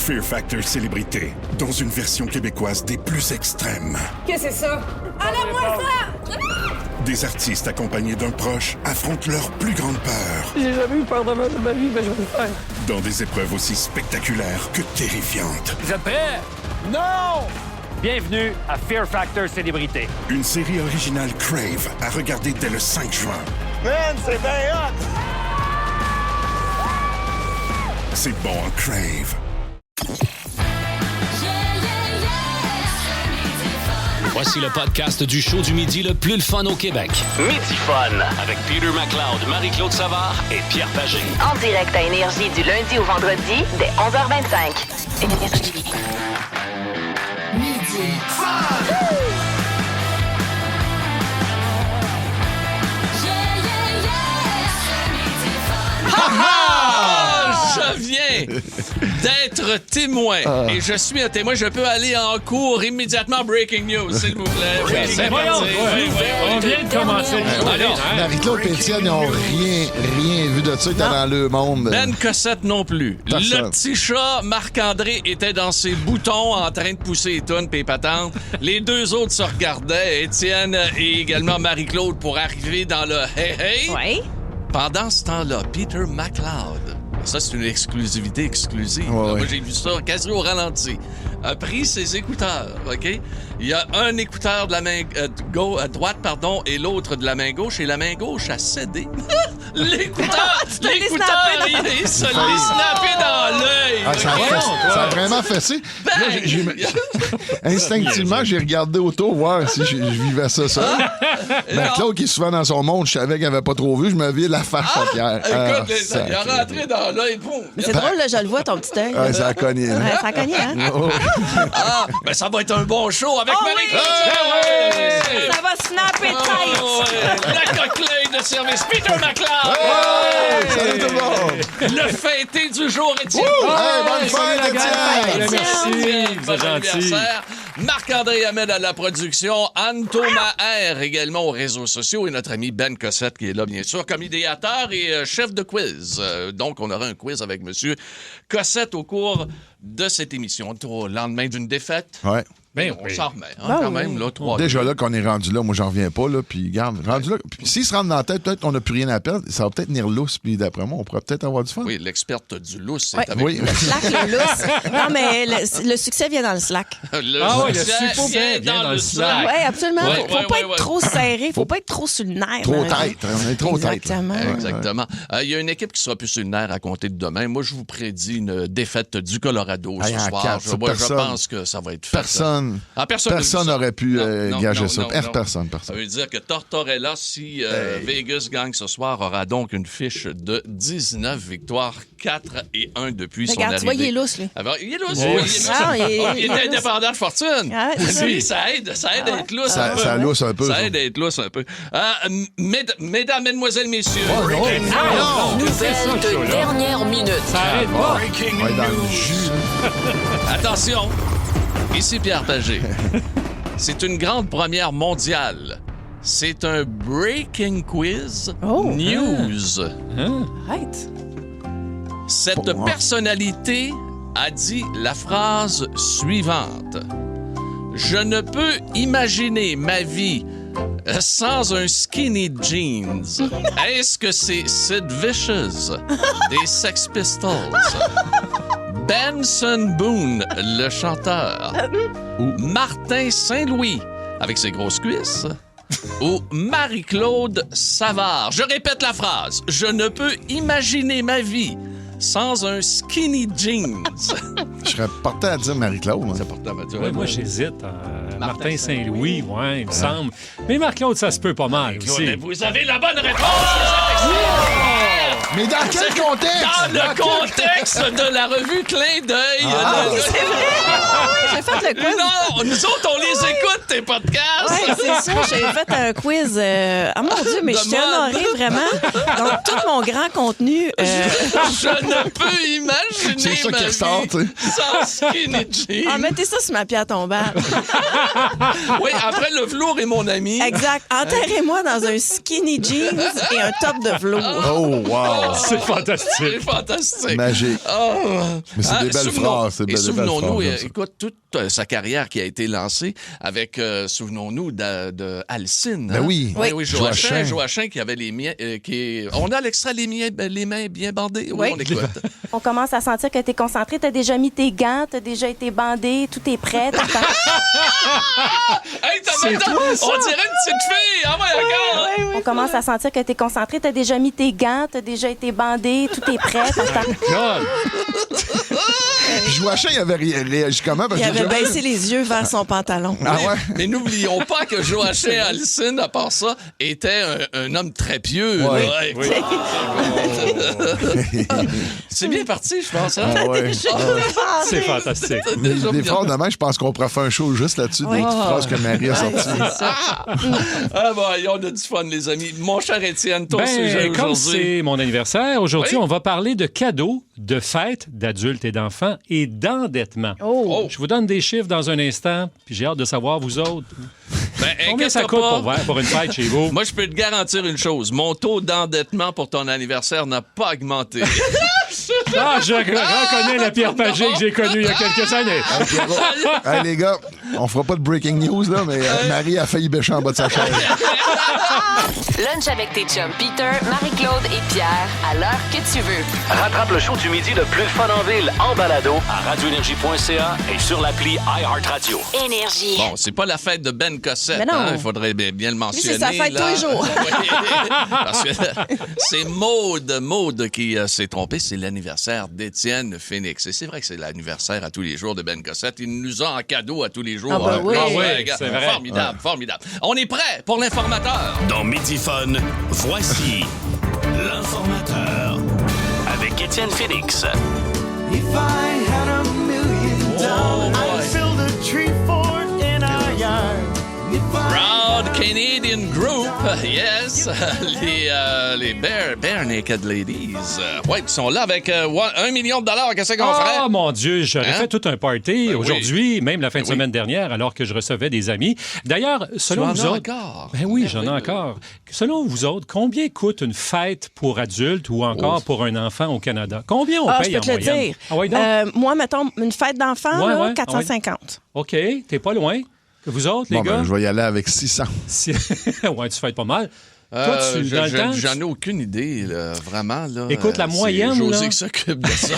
Fear Factor Célébrité, dans une version québécoise des plus extrêmes. Qu'est-ce que c'est ça? Enlève-moi ça! Des artistes accompagnés d'un proche affrontent leur plus grande peur. J'ai jamais eu peur de ma vie, mais je vais le faire. Dans des épreuves aussi spectaculaires que terrifiantes. Vous êtes prêts? Non! Bienvenue à Fear Factor Célébrité. Une série originale Crave à regarder dès le 5 juin. Man, c'est bien hot! C'est bon en Crave. Voici le podcast du show du midi le plus le fun au Québec. Midi Fun avec Peter McLeod, Marie-Claude Savard et Pierre Pagé. En direct à Énergie du lundi au vendredi dès 11h25. Énergie. Midi Fun! Je viens d'être témoin et je suis un témoin. Je peux aller en cours immédiatement. Breaking news, s'il vous plaît. C'est voyons, on vient de commencer. Alors, Marie-Claude et Étienne n'ont rien vu de ça. Ils étaient dans le monde. Ben Cossette non plus. Personne. Le petit chat, Marc-André, était dans ses boutons en train de pousser les tonnes pis les patentes. Les deux autres se regardaient, Étienne et également Marie-Claude, pour arriver dans le hey-hey. Oui. Pendant ce temps-là, Peter McLeod, ça c'est une exclusivité exclusive. Ouais, Moi ouais. j'ai vu ça quasi au ralenti. A pris ses écouteurs, OK? Il y a un écouteur de la main droite, et l'autre de la main gauche, et la main gauche a cédé. L'écouteur, il se l'est snappé dans l'œil. Ah, ça a vraiment fessé. Là, instinctivement, j'ai regardé autour voir si je vivais ça seul. Mais Claude, qui est souvent dans son monde, je savais qu'il n'avait pas trop vu, je me vis la face à Pierre. Écoute, il est rentré dans l'œil, boum. Mais c'est drôle, là, je le vois, ton petit œil. Ah, ça a cogné. Ouais, ça a cogné, hein? Oh. Ah, ben ça va être un bon show avec Marie-Claude. Ça va snapper tight! La coquelin de service, Peter McLeod. Hey, salut tout le monde! Le fêté du jour, Étienne. Hey, bonne fête, Étienne! Merci, c'est gentil. Marc-André Hamel à la production, Anne Thomas R également aux réseaux sociaux et notre ami Ben Cossette qui est là, bien sûr, comme idéateur et chef de quiz. Donc, on aura un quiz avec monsieur Cossette au cours de cette émission. Au lendemain d'une défaite. Ouais. Ben, on s'en remet, quand même, là, 3. Déjà là qu'on est rendu là, moi j'en reviens pas, là, puis garde, rendu là, puis s'il se rentre dans la tête, peut-être qu'on n'a plus rien à perdre, ça va peut-être venir lousse, puis d'après moi, on pourrait peut-être avoir du fun. Oui, l'experte du lousse, c'est Ouais. avec Oui. nous. Slack, le lousse. Non, mais le succès vient dans le slack. Le succès vient dans le slack. Oui, absolument. Ouais, Faut pas être ouais. trop serré. Faut pas être trop sur le nerf. Trop dans la tête, on est trop tête. Exactement. Exactement. Il y a une équipe qui sera plus sur le nerf à compter de demain. Moi, je vous prédis une défaite du Colorado Hey, ce en soir. quatre, ça, Je personne. pense que ça va être fait. Personne. Ah, personne n'aurait pu Non, gager non, ça. non, Personne. Ça veut dire que Tortorella, si Vegas gagne ce soir, aura donc une fiche de 19 victoires, 4-1 depuis son Regarde, arrivée. tu vois, il est lousse, lui. Alors, il est lousse. Oh, Il est indépendant de fortune. Ah, c'est ça. Lui, ça aide à être lousse. Ça- un peu. ça lousse un peu, Ça ça. aide à être lousse un peu. Mesdames, mesdemoiselles, messieurs. Nouvelle de dernière minute. Ça arrête pas. On est dans le jus. Attention, ici Pierre Pagé. C'est une grande première mondiale. C'est un breaking quiz Oh. news. Arrête. Cette personnalité a dit la phrase suivante. Je ne peux imaginer ma vie sans un skinny jeans. Est-ce que c'est Sid Vicious des Sex Pistols? Benson Boone, le chanteur? Ou Martin Saint-Louis, avec ses grosses cuisses? Ou Marie-Claude Savard? Je répète la phrase. Je ne peux imaginer ma vie sans un skinny jeans. Je serais porté à dire Marie-Claude. moi. C'est important, Mathieu. Ouais, moi, j'hésite. Martin Saint-Louis, ouais, il me semble. Mais Marc-Claude, ça se peut pas mal aussi. Vous avez la bonne réponse! Mais dans quel contexte? Dans le contexte de la revue Clin d'œil. C'est vrai! Oui, j'ai fait le quiz. Non, nous autres, on les écoute, tes podcasts. Oui, c'est ça. J'ai fait un quiz. Ah mon Dieu, mais je suis honorée, vraiment. Donc, tout mon grand contenu. Je ne peux imaginer C'est ça ma qui ressort, vie tu sais. sans skinny jeans. Ah, mettez ça sur ma pierre tombale. Oui, après le velours est mon ami. Exact. Enterrez-moi dans un skinny jeans et un top de velours. Oh, wow. C'est fantastique. C'est fantastique. Magique. Mais c'est des belles phrases. Et souvenons-nous, écoute, toute sa carrière qui a été lancée avec, souvenons-nous, de Alcine. Ben oui. Oui, Joachim qui avait les miens. On a l'extrait les mains bien bandées. Oui, on écoute. On commence à sentir que t'es concentré, t'as déjà mis tes gants, t'as déjà été bandé, tout est prêt. Hey, on dirait une petite fille. Ah ouais, regarde. On commence à sentir que t'es concentré, t'as déjà mis tes gants, t'as déjà été bandé, tout est prêt. Joachim, il avait réagi comment? Parce il que avait baissé les yeux vers son pantalon. Ah ouais? Mais n'oublions pas que Joachim Alcine, à part ça, était un homme très pieux. Ouais. Oui. C'est bien parti, je pense. Hein? Ah ouais. C'est fantastique. Des fois, demain, je pense qu'on pourrait faire un show juste là-dessus, des petites phrases que Marie a sorties. On a du fun, les amis. Mon cher Étienne, ton sujet comme aujourd'hui. c'est mon anniversaire, aujourd'hui, Oui. on va parler de cadeaux, de fêtes, d'adultes et d'enfants et d'endettement. Oh. Je vous donne des chiffres dans un instant, puis j'ai hâte de savoir, vous autres, combien ça coûte pour une fête chez vous? Moi, je peux te garantir une chose. Mon taux d'endettement pour ton anniversaire n'a pas augmenté. Je reconnais la Pierre Pagé que j'ai connue il y a quelques années. Hey, les gars, on fera pas de breaking news, là, mais Marie a failli bêcher en bas de sa chaise. Lunch avec tes chums Peter, Marie-Claude et Pierre, à l'heure que tu veux. Rattrape le show du midi le plus fun en ville en balado à radioénergie.ca et sur l'appli iHeartRadio. Énergie. Bon, c'est pas la fête de Ben Cossette, Mais non. hein? Il faudrait bien le mentionner. Lui, c'est sa fête là. tous les jours. Oui, parce que c'est Maude qui s'est trompée. C'est l'anniversaire d'Étienne Phoenix. Et c'est vrai que c'est l'anniversaire à tous les jours de Ben Cossette. Il nous a en cadeau à tous les jours. Ah ben oui. Regarde, c'est vrai. formidable. On est prêt pour l'informateur. Dans Midi Fun, voici l'informateur avec Étienne Phoenix. Proud Canadian Group, yes, les Bare Naked Ladies. Ouais, ils sont là avec $1 million. Qu'est-ce qu'on ferait? Oh mon Dieu, j'aurais fait tout un party Ben aujourd'hui, même la fin de oui. semaine dernière, alors que je recevais des amis. D'ailleurs, selon Tu vous en as autres... encore? Ben oui, j'en ai encore. Selon vous autres, combien coûte une fête pour adultes ou encore pour un enfant au Canada? Combien on Je paye peux en te le moyenne? dire. Ah oui, donc? Moi, mettons, une fête d'enfant, Ouais, là, ouais. 450. OK, t'es pas loin. Vous autres, les Bon, gars? ben, je vais y aller avec 600. Ouais, tu fêtes pas mal. Toi, dans le temps, J'en ai aucune idée, là, vraiment. Là, Écoute, la moyenne, c'est José là. qui s'occupe de ça.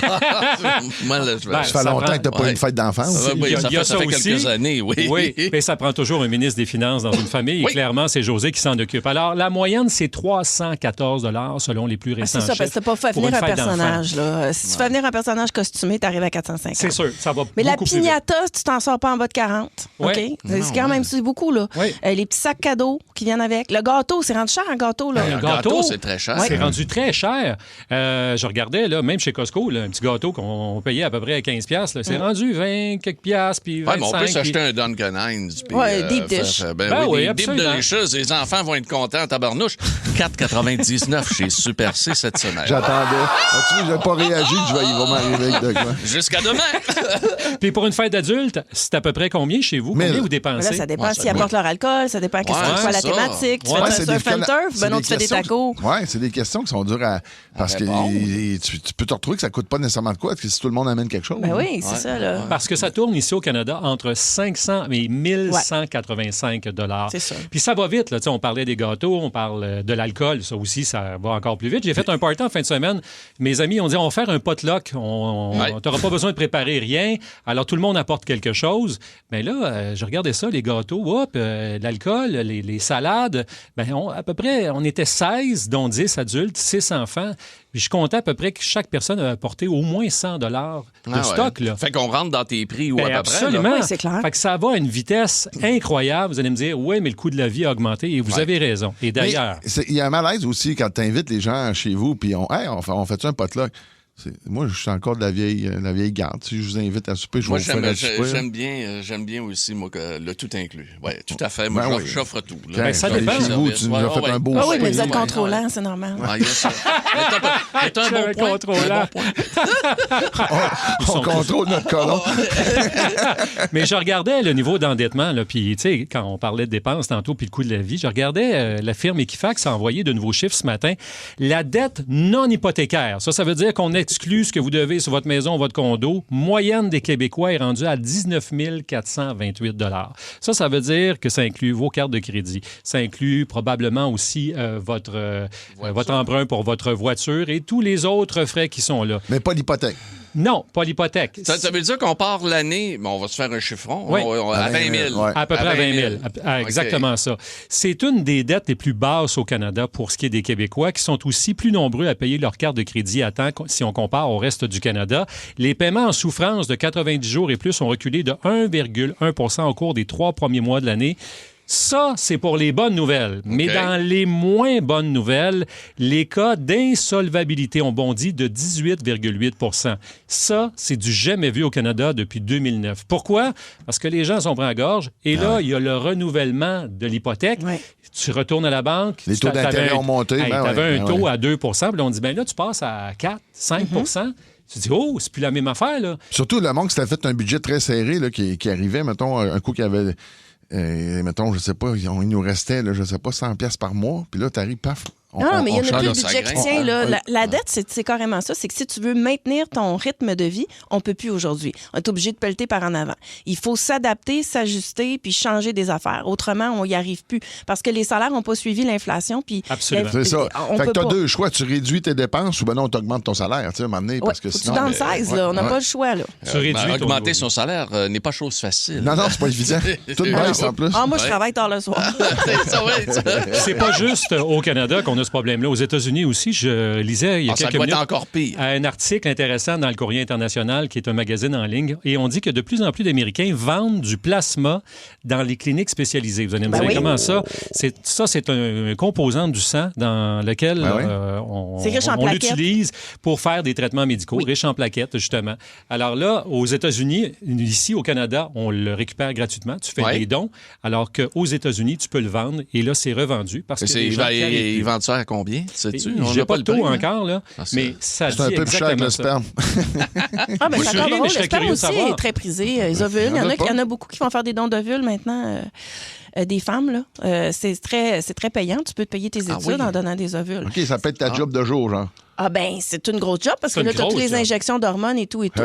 Moi, là, je vais... Ben, Ça fait ça longtemps prend- que t'as pas eu une fête d'enfance. Oui, Il y a ça fait aussi. quelques années, oui. Oui, mais ça prend toujours un ministre des Finances dans une famille. Oui. Et clairement, c'est José qui s'en occupe. Alors, la moyenne, c'est 314 $ selon les plus récents C'est ça, parce que chiffres t'as pas fait pour venir une un fête d'enfant. personnage. Là. Si tu fais venir un personnage costumé, t'arrives à 450. C'est sûr, ça va Mais la beaucoup plus vite. piñata, tu t'en sors pas en bas de 40. Ouais. OK? C'est quand même c'est beaucoup, là. Oui. Les petits sacs cadeaux qui viennent avec. Le gâteau, c'est rendu cher, un gâteau, là. Le Un gâteau, c'est très cher. C'est rendu très cher. Je regardais, là, même chez Costco, là, un petit gâteau qu'on payait à peu près à 15$, là, c'est rendu 20 quelques piastres, puis 25$. Ouais, mais on peut s'acheter puis- un Dunkin' Hines. Puis, Ouais, deep dish. Ben oui, deep absolument. delicious. Les enfants vont être contents, tabarnouche. 4,99 chez Super C cette semaine. J'attendais. As-tu vu, j'ai pas réagi, il va m'arriver avec de quoi. Jusqu'à demain. Puis pour une fête d'adulte, c'est à peu près combien chez vous? 1000. Combien vous Là, dépensez? ça dépend Ouais, s'ils ça apportent leur alcool, ça dépend qu'est-ce Ouais, que soit la c'est ça. thématique. Tu Ouais, fais un c'est surf and turf, c'est ben non, des tu fais des questions- tacos. Ouais, c'est des questions qui sont dures à. Parce que tu peux te retrouver que ça coûte pas nécessairement de quoi, parce que si tout le monde amène quelque chose. Ben oui, c'est ça, là. Parce que ça tourne ici au Canada entre 500 et 1185 $. C'est ça. Puis ça va vite. Là. Tu sais, on parlait des gâteaux, on parle de l'alcool. Ça aussi, ça va encore plus vite. J'ai fait un party en fin de semaine. Mes amis ont dit, on va faire un potluck. On t'aura pas besoin de préparer rien. Alors, tout le monde apporte quelque chose. Mais là, je regardais ça, les gâteaux, l'alcool, les salades. Ben, à peu près, on était 16, dont 10 adultes, 6 enfants. Puis je comptais à peu près que chaque personne avait apporté au moins 100 $ de stock. Là. Fait qu'on rentre dans tes prix ou Ben, à peu près. absolument. Oui, c'est clair. Fait que ça va à une vitesse incroyable. Vous allez me dire, oui, mais le coût de la vie a augmenté. Et vous avez raison. Et d'ailleurs... Il y a un malaise aussi quand tu invites les gens chez vous, puis on fait un potluck. Moi, je suis encore de la vieille garde. Si je vous invite à souper, je vais vous faire un souper. J'aime bien aussi, moi, le tout inclus. Oui, tout à fait. Moi, j'offre tout. Là. Ça dépend. Chez vous, tu nous as fait un beau souper. Oui, mais vous êtes contrôlant, c'est normal. C'est un bon point. Contrôlant. On contrôle notre colon. Mais je regardais le niveau d'endettement, puis tu sais, quand on parlait de dépenses tantôt, puis le coût de la vie, je regardais la firme Equifax a envoyé de nouveaux chiffres ce matin. La dette non hypothécaire, ça veut dire qu'on exclut ce que vous devez sur votre maison ou votre condo. Moyenne des Québécois est rendue à 19 428 $. Ça veut dire que ça inclut vos cartes de crédit. Ça inclut probablement aussi votre emprunt pour votre voiture et tous les autres frais qui sont là. Mais pas l'hypothèque. Non, pas l'hypothèque. Ça veut dire qu'on part l'année, on va se faire un chiffron, oui. À 20 000. Ouais. À peu près à 20 000. Exactement okay. Ça. C'est une des dettes les plus basses au Canada pour ce qui est des Québécois, qui sont aussi plus nombreux à payer leur carte de crédit à temps si on compare au reste du Canada. Les paiements en souffrance de 90 jours et plus ont reculé de 1,1 % au cours des 3 premiers mois de l'année. Ça, c'est pour les bonnes nouvelles. Mais dans les moins bonnes nouvelles, les cas d'insolvabilité ont bondi de 18,8 %. Ça, c'est du jamais vu au Canada depuis 2009. Pourquoi? Parce que les gens sont pris à gorge. Et là, il y a le renouvellement de l'hypothèque. Ouais. Tu retournes à la banque. Les taux d'intérêt ont monté. Tu avais un taux à 2 %. Puis là, on dit, là, tu passes à 4, 5 %. Tu dis, c'est plus la même affaire, là. Surtout, le monde qui s'était fait un budget très serré, là, qui arrivait, mettons, un coup qui avait... mettons, je sais pas, il nous restait, là, je sais pas, 100 pièces par mois. Puis là, t'arrives, paf. Non, mais il y en a plus de budget qui tient. Là. La dette, c'est carrément ça. C'est que si tu veux maintenir ton rythme de vie, on peut plus aujourd'hui. On est obligé de pelleter par en avant. Il faut s'adapter, s'ajuster, puis changer des affaires. Autrement, on n'y arrive plus. Parce que les salaires n'ont pas suivi l'inflation. Puis absolument. C'est ça. Fait que tu as deux choix. Tu réduis tes dépenses ou ben non, tu augmentes ton salaire, tu sais, à un moment donné. Parce que sinon. Tu downsize, là. On n'a pas le choix, là. Augmenter son salaire n'est pas chose facile. Non, c'est pas évident. Tout baisse en plus. Moi, je travaille tard le soir. C'est pas juste au Canada qu'on a ce problème-là. Aux États-Unis aussi, je lisais il y a quelques minutes encore pire. Un article intéressant dans le Courrier international, qui est un magazine en ligne, et on dit que de plus en plus d'Américains vendent du plasma dans les cliniques spécialisées. Vous allez me dire comment ça? C'est un composant du sang dans lequel on l'utilise pour faire des traitements médicaux, riches en plaquettes, justement. Alors là, aux États-Unis, ici au Canada, on le récupère gratuitement. Tu fais des dons, alors qu'aux États-Unis, tu peux le vendre, et là, c'est revendu. Parce que ils vendent ça à combien? J'ai pas le taux encore, là, mais ça dit un peu plus cher que le sperme. Mais c'est encore drôle. Le sperme aussi est très prisé. Les ovules, il y en a beaucoup qui vont faire des dons d'ovules maintenant. Des femmes, là. C'est très payant. Tu peux te payer tes études en donnant des ovules. OK, ça peut être ta job de jour, genre. Ah ben, c'est une grosse job parce que là, tu as toutes les injections d'hormones et tout et tout.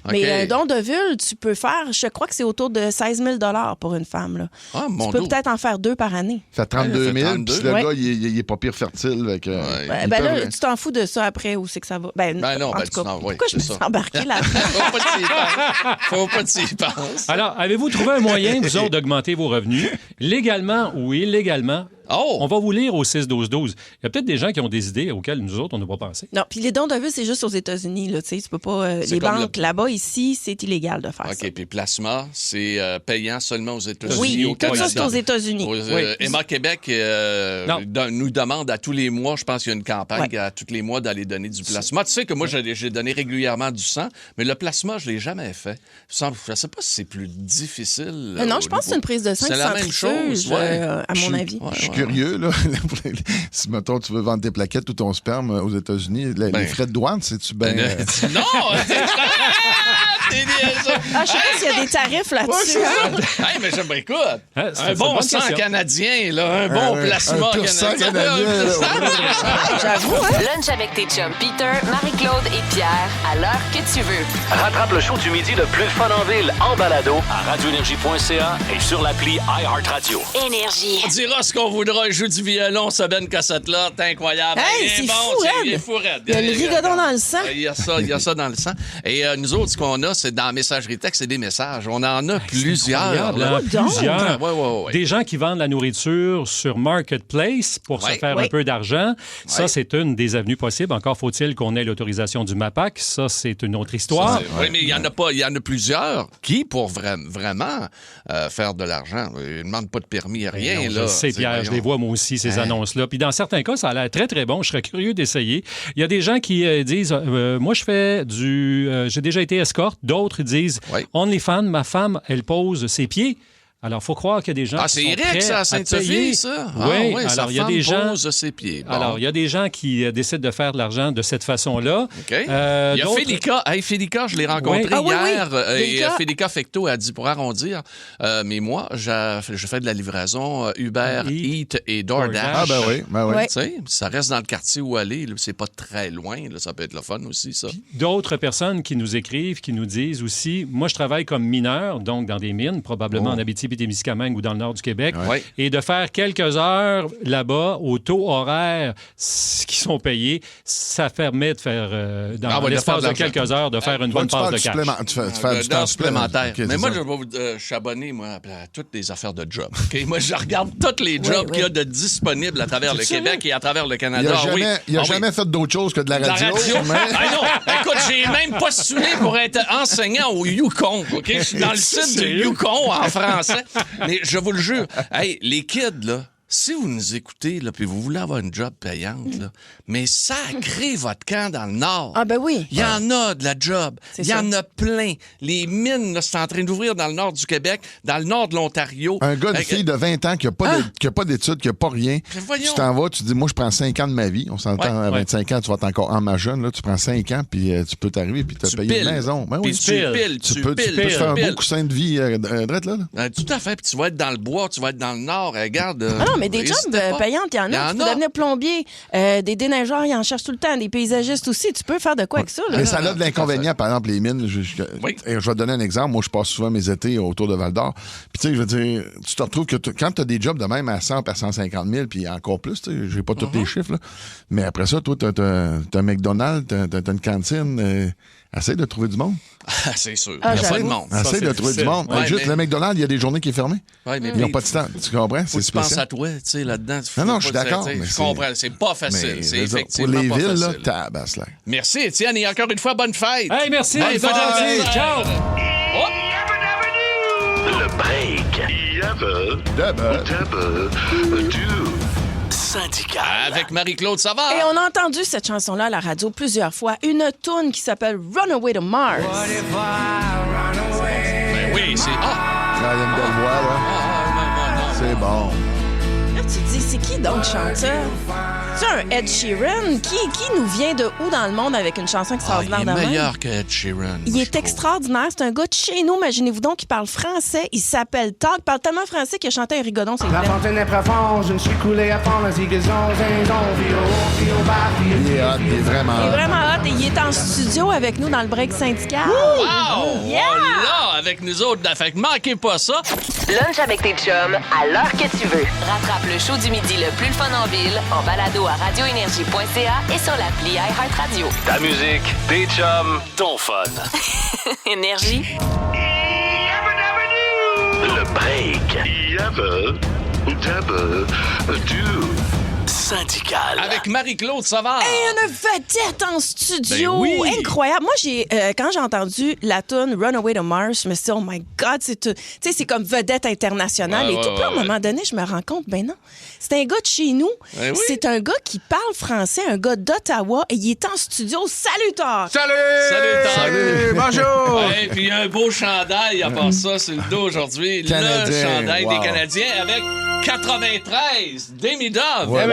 Mais un don d'ovule, tu peux faire, je crois que c'est autour de 16 000 $ pour une femme. Là. Tu peux peut-être en faire 2 par année. Ça fait 32 000, puis le gars, il est pas pire fertile. Avec, là, tu t'en fous de ça après, où c'est que ça va? En tout cas, pourquoi je me suis embarquée là-dedans? Faut pas t'y penser. Alors, avez-vous trouvé un moyen, vous autres, d'augmenter vos revenus, légalement ou illégalement? On va vous lire au 6-12-12. Il y a peut-être des gens qui ont des idées auxquelles nous autres, on n'a pas pensé. Non, puis les dons d'ovules, c'est juste aux États-Unis. Là, tu peux pas. Les banques là-bas, ici, c'est illégal de faire ça. OK, puis plasma, c'est payant seulement aux États-Unis. Oui, tout ça, c'est aux États-Unis. Emma Québec nous demande à tous les mois, je pense qu'il y a une campagne à tous les mois d'aller donner du plasma. Tu sais que moi, j'ai donné régulièrement du sang, mais le plasma, je ne l'ai jamais fait. Je ne sais pas si c'est plus difficile. Non, je pense que c'est une prise de sang qui centrifuge, à mon avis. Curieux, là. Si, mettons, tu veux vendre tes plaquettes ou ton sperme aux États-Unis, les frais de douane, c'est-tu bien... Non! Je sais pas s'il y a des tarifs là-dessus. Mais écoute, un bon sang canadien, là, un bon plasma canadien. J'avoue, Lunch avec tes chums Peter, Marie-Claude et Pierre, à l'heure que tu veux. Rattrape le show du midi le plus fun en ville en balado à radioénergie.ca et sur l'appli iHeartRadio. Énergie. On dira ce qu'on voudra. Il joue du violon, ce Ben Cossette-là. C'est incroyable. C'est fou, raide. Il y a le rigodon dans le sang. Il y a ça dans le sang. Et nous autres, ce qu'on a, c'est dans la messagerie texte, c'est des messages. messages. On en a plusieurs. Plusieurs. Ouais. Des gens qui vendent la nourriture sur Marketplace pour se faire un peu d'argent. Ça, c'est une des avenues possibles. Encore faut-il qu'on ait l'autorisation du MAPAC. Ça, c'est une autre histoire. Oui, mais il y en a plusieurs qui, pour vraiment faire de l'argent, ils ne demandent pas de permis, rien. Je sais, Pierre, je les vois moi aussi, ces annonces-là. Puis dans certains cas, ça a l'air très, très bon. Je serais curieux d'essayer. Il y a des gens qui disent, moi, je fais j'ai déjà été escorte. D'autres disent, OnlyFans, ma femme, elle pose ses pieds. Alors, il faut croire qu'il y a des gens qui sont prêts Eric, ça, à Sainte-Sophie, ça? Oui, alors il y a des gens... pose ses pieds. Bon. Alors, il y a des gens qui décident de faire de l'argent de cette façon-là. OK. Il y a Félika. Hey, Félika, je l'ai rencontré hier. Et Félika Fecto a dit, pour arrondir, mais moi, je fais de la livraison Uber Eats et DoorDash. Ah, ben oui. Tu sais, ça reste dans le quartier où aller. Là, c'est pas très loin. Là, ça peut être le fun aussi, ça. Puis, d'autres personnes qui nous écrivent, qui nous disent aussi, moi, je travaille comme mineur, donc dans des mines, probablement en Abitibi-Témiscamingue ou dans le nord du Québec, et de faire quelques heures là-bas au taux horaire qui sont payés, ça permet de faire, dans l'espace de quelques heures, de faire une bonne passe de cash. Tu fais du temps supplémentaire. Okay, mais moi, je suis abonné à toutes les affaires de job. Okay? Moi, je regarde tous les jobs qu'il y a de disponibles à travers le Québec et à travers le Canada. Il n'a jamais fait d'autre chose que de la radio. Non, écoute, j'ai même postulé pour être enseignant au Yukon. Okay? Je suis dans le site du Yukon en français. Mais je vous le jure, hey, les kids, là, si vous nous écoutez, là, puis vous voulez avoir une job payante, là, mais sacrez votre camp dans le Nord. Ah ben oui. Il y en a de la job. Il y en a plein. Les mines, là, c'est en train d'ouvrir dans le nord du Québec, dans le nord de l'Ontario. Un gars, une fille de 20 ans qui n'a pas d'études, qui n'a pas rien. Tu t'en vas, tu dis, moi, je prends 5 ans de ma vie. On s'entend, à 25 ans, tu vas être encore en ma jeune. Là, tu prends 5 ans, puis tu peux t'arriver, puis te payer une maison. Ben, oui, tu peux te faire un beau coussin de vie drette là. Tout à fait. Puis tu vas être dans le bois, tu vas être dans le nord. Regarde. Mais des jobs payantes, il y en a. Tu peux devenir plombier, des déneigeurs, ils en cherchent tout le temps, des paysagistes aussi. Tu peux faire de quoi avec ça? Là? Mais ça a de l'inconvénient, par exemple, les mines. Je vais te donner un exemple. Moi, je passe souvent mes étés autour de Val-d'Or. Puis, tu sais, je veux dire, tu te retrouves que quand tu as des jobs de même à 100 à 150 000, puis encore plus, tu sais, j'ai pas tous les chiffres, là. Mais après ça, toi, t'as un McDonald's, t'as une cantine. Essaye de trouver du monde. C'est sûr. Il y a pas de monde. Essaye de trouver du monde. Juste le McDonald's, il y a des journées qui est fermé. Ils n'ont pas de temps. Tu comprends? Faut que tu penses à toi, tu sais, là-dedans. Non, je suis d'accord. Je comprends. C'est pas facile. C'est effectivement pas facile. Pour les villes, là, tabasse là. Merci, Étienne. Et encore une fois, bonne fête. Hey, merci. Bonne fête. Ciao. Le break. Syndical. Avec Marie-Claude Savard. Et on a entendu cette chanson-là à la radio plusieurs fois. Une toune qui s'appelle Runaway to Mars. Ben oui, c'est... Il y a une belle voix, là. C'est bon. Là, tu te dis, c'est qui donc chante ça? C'est un Ed Sheeran qui nous vient de où dans le monde avec une chanson extraordinaire de même? Il est meilleur que Ed Sheeran. Il est extraordinaire. C'est un gars de chez nous. Imaginez-vous donc qu'il parle français. Il s'appelle Tog. Il parle tellement français qu'il a chanté un rigodon. La fontaine est profonde, je me suis coulé à fond, la zigazon, il est hot, il est vraiment hot. Il est vraiment hot et il est en studio avec nous dans le break syndical. Wow! Yeah! Là, avec nous autres. Fait que manquez pas ça. Lunch avec tes chums à l'heure que tu veux. Rattrape le show du midi le plus le fun en ville en balado à radioénergie.ca et sur l'appli iHeartRadio. Ta musique, tes chums, ton fun. Énergie. Le break. Syndical. Avec Marie-Claude Savard. Et une vedette en studio. Ben oui. Incroyable. Moi, quand j'ai entendu la tune Runaway to Mars, je me suis dit, oh my God, c'est comme vedette internationale. Et tout. Puis à un moment donné, je me rends compte, ben non, c'est un gars de chez nous. Ben oui. C'est un gars qui parle français, un gars d'Ottawa, et il est en studio. Salut, Tor! Salut, bonjour! Et puis un beau chandail, à part ça, c'est le dos aujourd'hui. Canadien, le chandail wow. des Canadiens avec 93, Demidov. Ouais,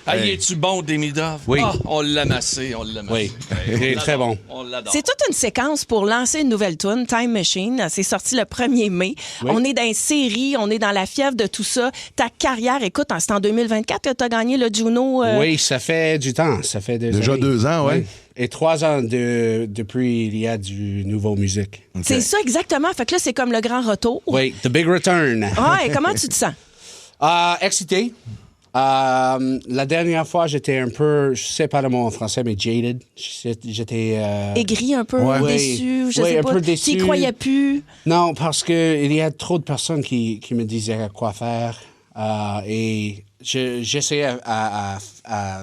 Hey, es-tu bon, Demidov? Oui. Oh, on l'a massé, Oui, il est très bon. On l'adore. C'est toute une séquence pour lancer une nouvelle tune, Time Machine. C'est sorti le 1er mai. Oui. On est dans une série, on est dans la fièvre de tout ça. Ta carrière, écoute, c'est en 2024 que tu as gagné le Juno. Oui, ça fait du temps. Ça fait déjà 2 ans, oui. Et 3 ans depuis il y a du nouveau musique. Okay. C'est ça, exactement. Fait que là, c'est comme le grand retour. Oui, The Big Return. Ouais, comment tu te sens? Excité. La dernière fois, j'étais un peu, je sais pas le mot en français, mais jaded. J'étais... Aigri un peu, déçu, je sais un pas. peu déçu. Tu n'y croyais plus? Non, parce qu'il y a trop de personnes qui me disaient quoi faire. Et j'essayais à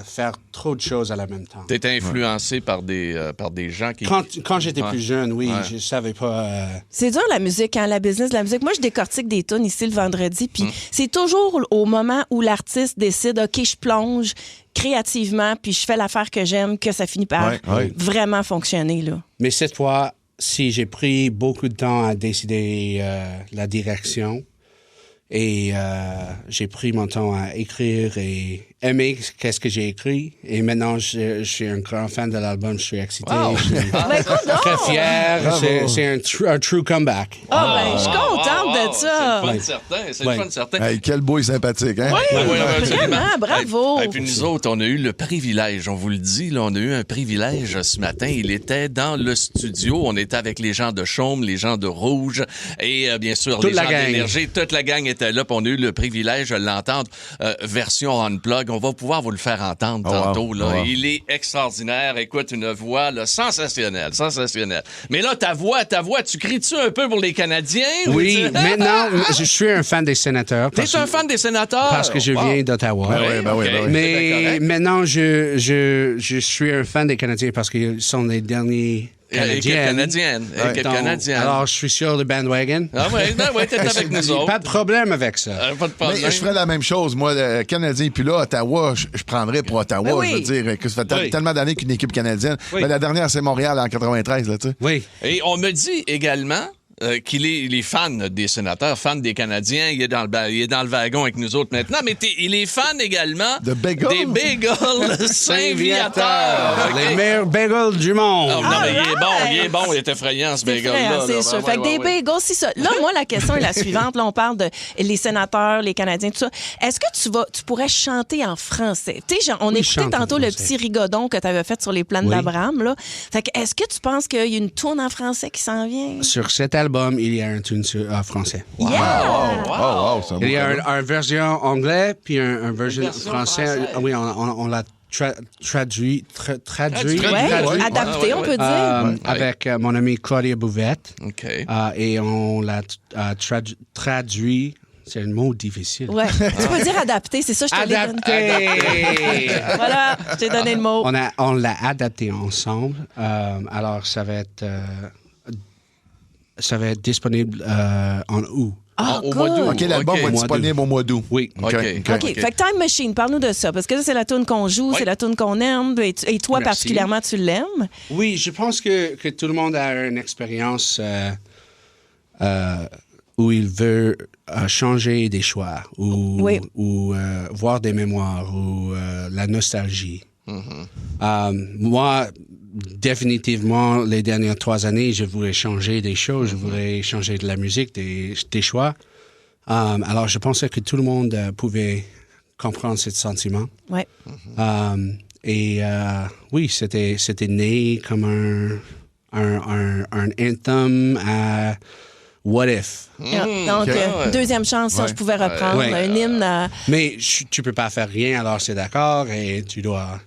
faire trop de choses à la même temps. Tu étais influencé par des gens qui... Quand j'étais plus jeune, oui, je savais pas... C'est dur, la musique, hein, la business de la musique. Moi, je décortique des tunes ici le vendredi, puis c'est toujours au moment où l'artiste décide, OK, je plonge créativement, puis je fais l'affaire que j'aime, que ça finit par vraiment fonctionner, là. Mais cette fois, si j'ai pris beaucoup de temps à décider la direction, et j'ai pris mon temps à écrire et aimer qu'est-ce que j'ai écrit. Et maintenant, je suis un grand fan de l'album. Je suis excité. Wow. Je suis très fier. C'est un true comeback. Je suis contente de ça. C'est le fun certain. Hey, quel beau et sympathique, hein? Oui, vraiment, bravo. Et puis nous autres, on a eu le privilège, on vous le dit, là, on a eu un privilège ce matin. Il était dans le studio. On était avec les gens de Chaume, les gens de Rouge et bien sûr toute les la gens gang. d'Énergie. Toute la gang était là. Puis on a eu le privilège de l'entendre version unplug. On va pouvoir vous le faire entendre tantôt. Là. Wow. Il est extraordinaire. Écoute, une voix là, sensationnelle. Mais là, ta voix, tu cries-tu un peu pour les Canadiens? Oui, maintenant, je suis un fan des sénateurs. T'es un fan des sénateurs? Parce que je viens d'Ottawa. Oui. Mais maintenant, je suis un fan des Canadiens parce qu'ils sont les derniers Canadiennes. Alors, je suis sur le bandwagon. Ah oui, t'es avec nous autres. Pas de problème avec ça. Pas de problème. Mais je ferais la même chose. Moi, le Canadien, puis là, Ottawa, je prendrais pour Ottawa. Oui. Je veux dire que ça fait tellement d'années qu'une équipe canadienne. Oui. Mais la dernière, c'est Montréal en 93, là, tu sais. Oui. Et on me dit également qu'il est fan des sénateurs, fan des Canadiens. Il est dans le wagon avec nous autres maintenant, mais il est fan également des bagels Saint-Viateur. Les meilleurs bagels du monde. Oh, non, mais il est bon. Il est effrayant, ce bagel-là. C'est sûr. Fait que des bagels, c'est ça. Là, moi, la question est la suivante. Là, on parle de les sénateurs, les Canadiens, tout ça. Est-ce que tu pourrais chanter en français? Tu sais, on écoutait tantôt le petit rigodon que tu avais fait sur les plaines d'Abraham, là. Fait que est-ce que tu penses qu'il y a une tourne en français qui s'en vient? Sur cet album, il y a un tune en français. Wow, Il y a une version anglaise puis une version française. Oui, on l'a traduit. Adapté, on peut dire. Avec mon amie Claudia Bouvette. OK. Et on l'a traduit. C'est un mot difficile. Ouais. Tu peux dire adapté, c'est ça, je te l'ai donné. Voilà, je t'ai donné le mot. On l'a adapté ensemble. Alors, ça va être disponible en août. Au mois d'août. OK, l'album va être disponible au mois d'août. Oui. OK. Fait que Time Machine, parle-nous de ça. Parce que ça, c'est la tune qu'on joue, c'est la tune qu'on aime. Et toi, particulièrement, tu l'aimes. Oui, je pense que tout le monde a une expérience où il veut changer des choix ou voir des mémoires ou la nostalgie. Moi, définitivement, les dernières 3 années, je voulais changer des choses, je voulais changer de la musique, des choix. Alors, je pensais que tout le monde pouvait comprendre ce sentiment. Ouais. Et oui, c'était né comme un anthem à What If. Donc, deuxième chance, ça, je pouvais reprendre un hymne. Mais tu peux pas faire rien, alors c'est d'accord, et tu dois...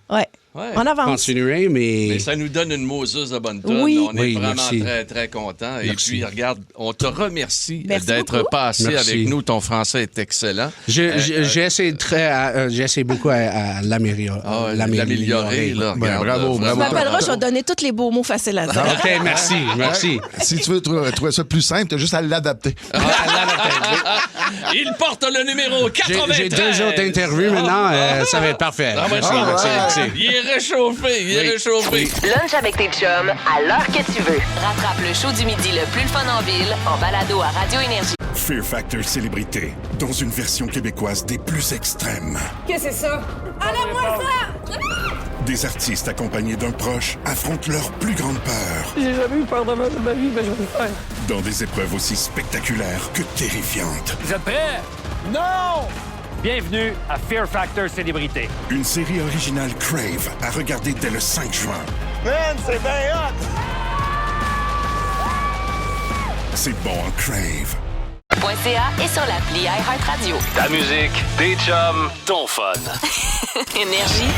On avance. Continuer, mais ça nous donne une Moses de bonne tonne. Oui. On est vraiment merci. très, très contents. Merci. Et puis, regarde, on te remercie d'être beaucoup. passé avec nous. Ton français est excellent. J'essaie beaucoup à l'améliorer. Là, regarde, bravo. Tu m'appelleras, je vais te donner tous les beaux mots faciles à dire. OK, merci. Si tu veux trouver ça plus simple, t'as juste à l'adapter. Il porte le numéro 93. J'ai 2 autres interviews maintenant. Ça va être parfait. Merci. Il est réchauffé. Lunch avec tes chums à l'heure que tu veux. Rattrape le show du midi le plus fun en ville en balado à Radio Énergie. Fear Factor Célébrité, dans une version québécoise des plus extrêmes. Qu'est-ce que c'est ça? Enlève-moi ça! Des artistes accompagnés d'un proche affrontent leur plus grande peur. J'ai jamais eu peur de ma vie, mais je vais le faire. Dans des épreuves aussi spectaculaires que terrifiantes. Vous êtes prêts? Non! Bienvenue à Fear Factor Célébrité. Une série originale Crave à regarder dès le 5 juin. Man, c'est bien hot! C'est bon en Crave. radioénergie.ca et sur l'appli iHeartRadio. Ta musique, tes chums, ton fun. Énergie.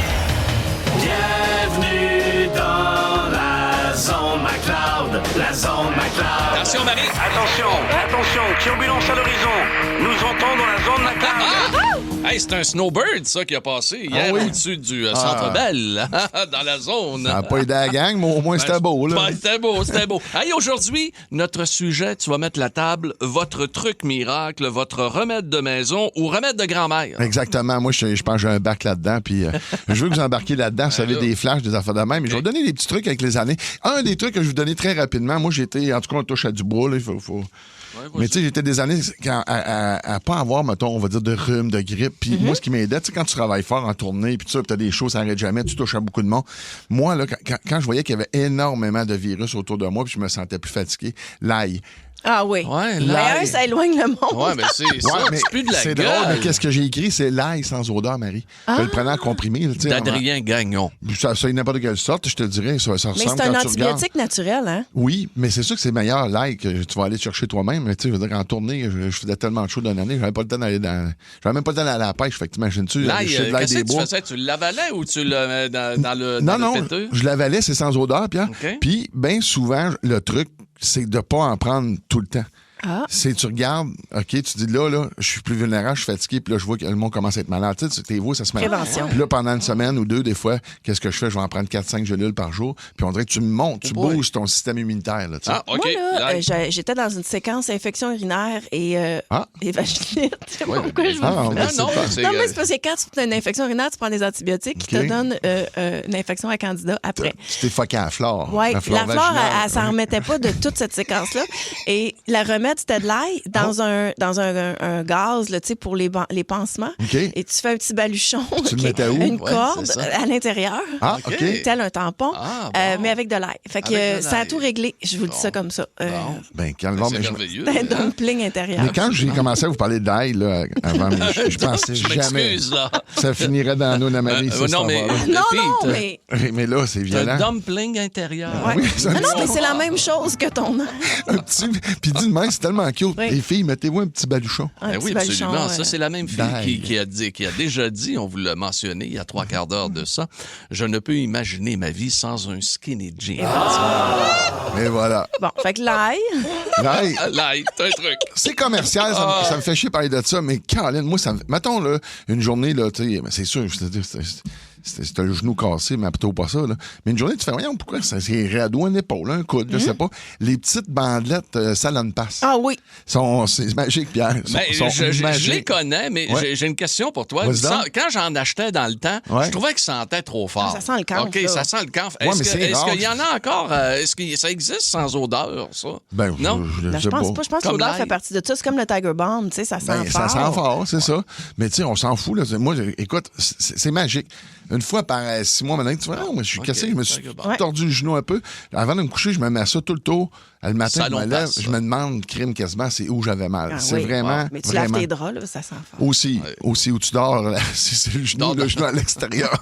Bienvenue dans la zone McLeod, la zone McLeod. Attention, Marie. Attention, turbulence à l'horizon. Nous entrons dans la zone McLeod. Hey, c'est un snowbird, ça, qui a passé hier au-dessus du Centre Bell, dans la zone. Ça n'a pas aidé la gang, mais au moins c'était beau, là. C'était beau. Hey, aujourd'hui, notre sujet, tu vas mettre la table, votre truc miracle, votre remède de maison ou remède de grand-mère. Exactement. Moi, je pense que j'ai un bac là-dedans, puis je veux que vous embarquiez là-dedans. Vous savez, des flashs, des affaires de même. Mais je vais vous donner des petits trucs avec les années. Un des trucs que je vais vous donner très rapidement, moi, j'étais, en tout cas, on touche à du bois, là, il faut... Mais tu sais, j'étais des années à pas avoir, mettons, on va dire, de rhume, de grippe. Puis moi, ce qui m'aidait, tu sais, quand tu travailles fort en tournée, puis tu as des choses, ça n'arrête jamais, tu touches à beaucoup de monde. Moi, là, quand je voyais qu'il y avait énormément de virus autour de moi, puis je me sentais plus fatigué, l'ail. Ah oui. Ouais, l'ail, ça éloigne le monde. Ouais, mais c'est ça, mais plus de la c'est gueule. drôle, mais qu'est-ce que j'ai écrit? C'est l'ail sans odeur, Marie. Je le prenais en comprimé. D'Adrien Gagnon. Ça a n'importe quelle sorte, je te dirais. Ça ressemble mais c'est un quand tu antibiotique naturel, hein? Oui, mais c'est sûr que c'est meilleur l'ail que tu vas aller chercher toi-même. Mais tu sais, je veux dire, en tournée, je faisais tellement de chaud d'une année, j'avais pas le temps d'aller j'avais même pas le temps d'aller à la pêche. Fait que t'imagines-tu, l'ail, qu'est-ce que tu bois. faisais? Tu l'avalais ou tu le mets dans le Non, péteux? je l'avalais, c'est sans odeur, Pierre. Okay. Puis, bien souvent, le truc, c'est de pas en prendre tout le temps. Ah. C'est tu regardes, OK, tu dis là, je suis plus vulnérable, je suis fatigué, puis là, je vois que le monde commence à être malade. Tu sais, tes voix, ça se met. Prévention. Puis là, pendant une semaine ou deux, des fois, qu'est-ce que je fais? Je vais en prendre 4-5 gélules par jour, puis on dirait que tu montes, tu boosts ton système immunitaire. Là, tu sais. OK. Moi, là, j'étais dans une séquence infection urinaire et vaginite. C'est pourquoi je Non, mais c'est parce que quand tu as une infection urinaire, tu prends des antibiotiques qui te donnent une infection à candida après. Tu t'es fucké à la flore. Oui, la flore, vaginale. elle s'en remettait pas de toute cette séquence-là. Et la remède, c'était de l'ail dans un gaz là, pour les pansements. Okay. Et tu fais un petit baluchon. Tu le mettais où? Une corde à l'intérieur. Ah, OK. Tel un tampon, bon. mais avec de l'ail. Fait que ça a tout réglé. Je vous dis ça comme ça. Ben, calme, c'est merveilleux. Un dumpling intérieur. Mais quand j'ai commencé à vous parler d'ail, là, avant, je pensais jamais là. ça finirait dans nous, Marie. Non, mais Mais là, c'est violent. un dumpling intérieur. Ouais. Oui, non, mais c'est la même chose que ton nom. Un petit... Puis dis demain, c'est tellement cute. Oui. Les filles, mettez-vous un petit baluchon. Oui, absolument. Ça, c'est la même fille D'ail. qui a déjà dit, on vous l'a mentionné il y a 3/4 d'heure de ça, je ne peux imaginer ma vie sans un skinny jean. Et voilà. Bon, fait que l'ail. L'ail, L'ail, c'est un truc. c'est commercial, ça me fait chier parler de ça, mais Caroline, moi, mettons, là, une journée, là, tu sais, c'est sûr, c'était le genou cassé, mais plutôt pas ça, là. Mais une journée, tu fais, voyons, pourquoi ça c'est radeau, une épaule, un coude, je sais pas. Les petites bandelettes Salon Pass. Ah oui. C'est magique, Pierre. Je les connais, mais j'ai une question pour toi. Vas-y donc. Quand j'en achetais dans le temps, je trouvais que ça sentait trop fort. Ça sent le camphre. OK, là. ça sent le camphre. Ouais, mais c'est Est-ce rare. qu'il y en a encore? Est-ce que ça existe sans odeur, ça? Ben, non? Je pense pas. Je pense que Comme l'odeur l'ail. fait partie de ça. C'est comme le Tiger Balm, tu sais, ça sent Ben, fort. ça sent fort, c'est ça. Mais tu sais, on s'en fout. Là. Moi, écoute, c'est magique. Une fois par 6 mois maintenant, tu vois, moi, je suis cassé, je me suis tordu le genou un peu. Avant de me coucher, je me mets ça tout le tour. Le matin, je me lève, je me demande, crime quasiment, c'est où j'avais mal. Ah, c'est oui. vraiment. Mais tu vraiment... laves tes draps, là, ça sent fort. Aussi où tu dors, là, c'est le genou à l'extérieur.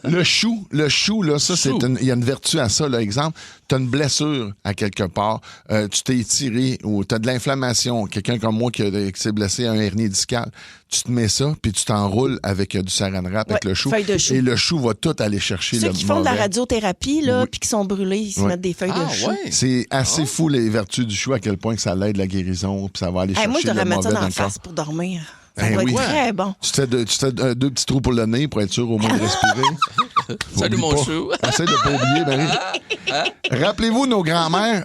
Le chou, là, ça, il y a une vertu à ça, là. Exemple, tu as une blessure à quelque part, tu t'es étiré ou tu as de l'inflammation, quelqu'un comme moi qui s'est blessé à un hernie discale, tu te mets ça, puis tu t'enroules avec du saran wrap avec le chou. Feuille de chou. Et le chou va tout aller chercher Ceux le qui font de la mauvais. radiothérapie, là, puis qui sont brûlés, ils se mettent des feuilles de chou. C'est assez fou, les vertus du chou, à quel point que ça l'aide la guérison, puis ça va aller chercher Moi, je devrais le mettre ça mauvais dans dans la le corps. face pour dormir. Ça Ben doit oui. être très bon. Tu te fais 2 petits trous pour le nez pour être sûr au moins de respirer. Salut, mon chou. Essaye de pas oublier, Marie. Rappelez-vous, nos grands-mères,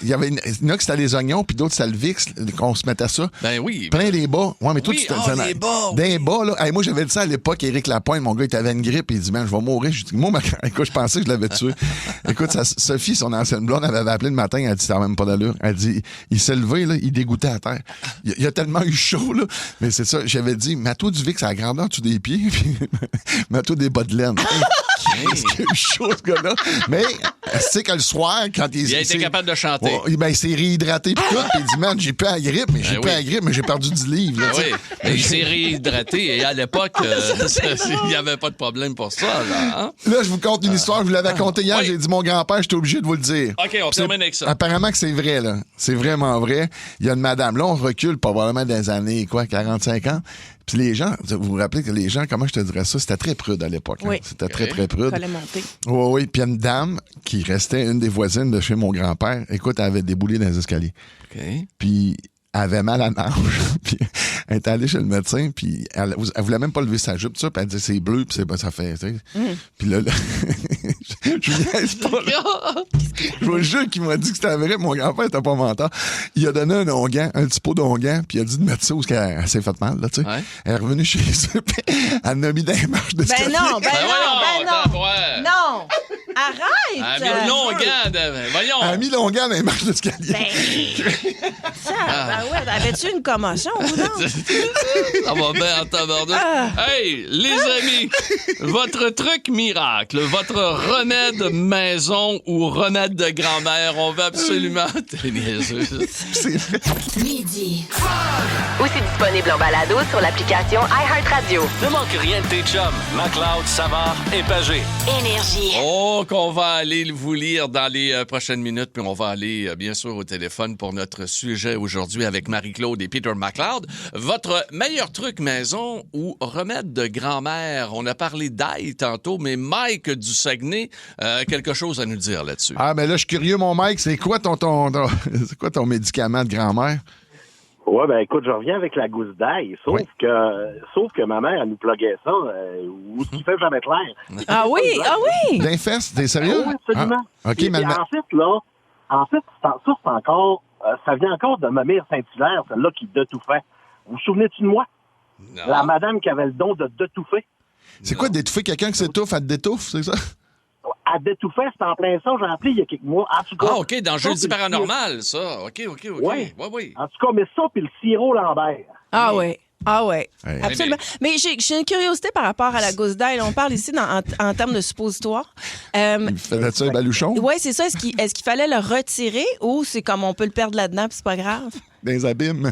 il y avait une qui c'était les oignons, puis d'autres c'était le Vicks, qu'on se mettait ça. Ben oui. Plein les bas. Ouais, mais toi, Oui, tu les bas. Des bas, là. Hey, moi, j'avais dit ça à l'époque, Éric Lapointe, mon gars, il avait une grippe, et il dit, man, je vais mourir. Je dis, moi, écoute, je pensais que je l'avais tué. Écoute, Sophie, son ancienne blonde, elle avait appelé le matin, elle dit, ça n'a même pas d'allure. Elle dit, il s'est levé, là, il dégoûtait à terre. Il a tellement eu chaud, là. Mais c'est ça, j'avais dit, mets-toi du Vicks à la grandeur en dessous des pieds, puis mets-toi des bas de laine. Parce qu'il a eu chaud, ce gars-là. Mais, c'est que le soir, quand il a été capable de chanter. Ben, il s'est réhydraté pis tout. Puis il dit, man, j'ai plus la grippe, mais j'ai perdu 10 livres. Là, oui, mais il s'est réhydraté. Et à l'époque, il n'y avait pas de problème pour ça. Là, là je vous conte une histoire. Je vous l'avais contée hier. J'ai dit, mon grand-père, j'étais obligé de vous le dire. OK, on termine avec ça. Apparemment que c'est vrai, là. C'est vraiment vrai. Il y a une madame. Là, on recule probablement des années, 45 ans. Puis les gens, vous vous rappelez que les gens, comment je te dirais ça, c'était très prude à l'époque. Oui. Hein? C'était très, très prude. Il fallait monter. Oui. Puis il y a une dame qui restait une des voisines de chez mon grand-père. Écoute, elle avait déboulé dans les escaliers. OK. Puis elle avait mal à la hanche. Puis elle était allée chez le médecin. Puis elle voulait même pas lever sa jupe, ça. Puis elle disait, c'est bleu. Puis ça fait, tu sais. Puis là, je vous niaise pas. Je vous jure qu'il m'a dit que c'était vrai. Mon grand-père était pas menteur. Il a donné un onguent, un petit pot d'onguent. Puis il a dit de mettre ça où elle s'est fait mal, là, tu sais. Ouais. Elle est revenue chez eux. Puis elle l'a mis dans les marches d'escalier. Ben non. Non. Arrête! Elle a mis l'onguent. Voyons. Elle a mis l'onguent dans les marches d'escalier. Ouais, avais-tu une commotion ou non? Ça va bien en tabarnak. Hey, les amis, votre truc miracle, votre remède maison ou remède de grand-mère, on veut absolument... T'es niaiseux. Midi. Aussi disponible en balado sur l'application iHeartRadio. Ne manque rien de tes chums, McLeod, Savard et Pagé. Énergie. Oh, qu'on va aller vous lire dans les prochaines minutes, puis on va aller, bien sûr, au téléphone pour notre sujet aujourd'hui avec Marie-Claude et Peter McLeod. Votre meilleur truc maison ou remède de grand-mère? On a parlé d'ail tantôt, mais Mike du Saguenay, quelque chose à nous dire là-dessus. Ah, ben là, je suis curieux, mon Mike. C'est quoi c'est quoi ton médicament de grand-mère? Ouais, ben écoute, je reviens avec la gousse d'ail, sauf que ma mère, elle nous pluguait ça, ou ce qui fait jamais clair. Ah oui, D'infest, t'es sérieux? Oui, absolument. Ah, OK, et en fait, c'est encore, ça vient encore de ma mère Saint-Hilaire, celle-là qui de tout fait. Vous vous souvenez-tu de moi? Non. La madame qui avait le don de tout fait. C'est quoi d'étouffer quelqu'un qui s'étouffe, elle te détouffe, c'est ça? À d'étouffer, c'est en plein ça, j'ai appelé il y a quelques mois. En tout cas, OK, dans Jeudi paranormal, ça. OK. Oui. En tout cas, mais ça, puis le sirop Lambert. Ah oui. Absolument. Mais j'ai une curiosité par rapport à la gousse d'ail. On parle ici en termes de suppositoire. Faisais-tu un baluchon? Oui, c'est ça. Est-ce qu'il fallait le retirer ou c'est comme on peut le perdre là-dedans puis c'est pas grave? Dans les abîmes.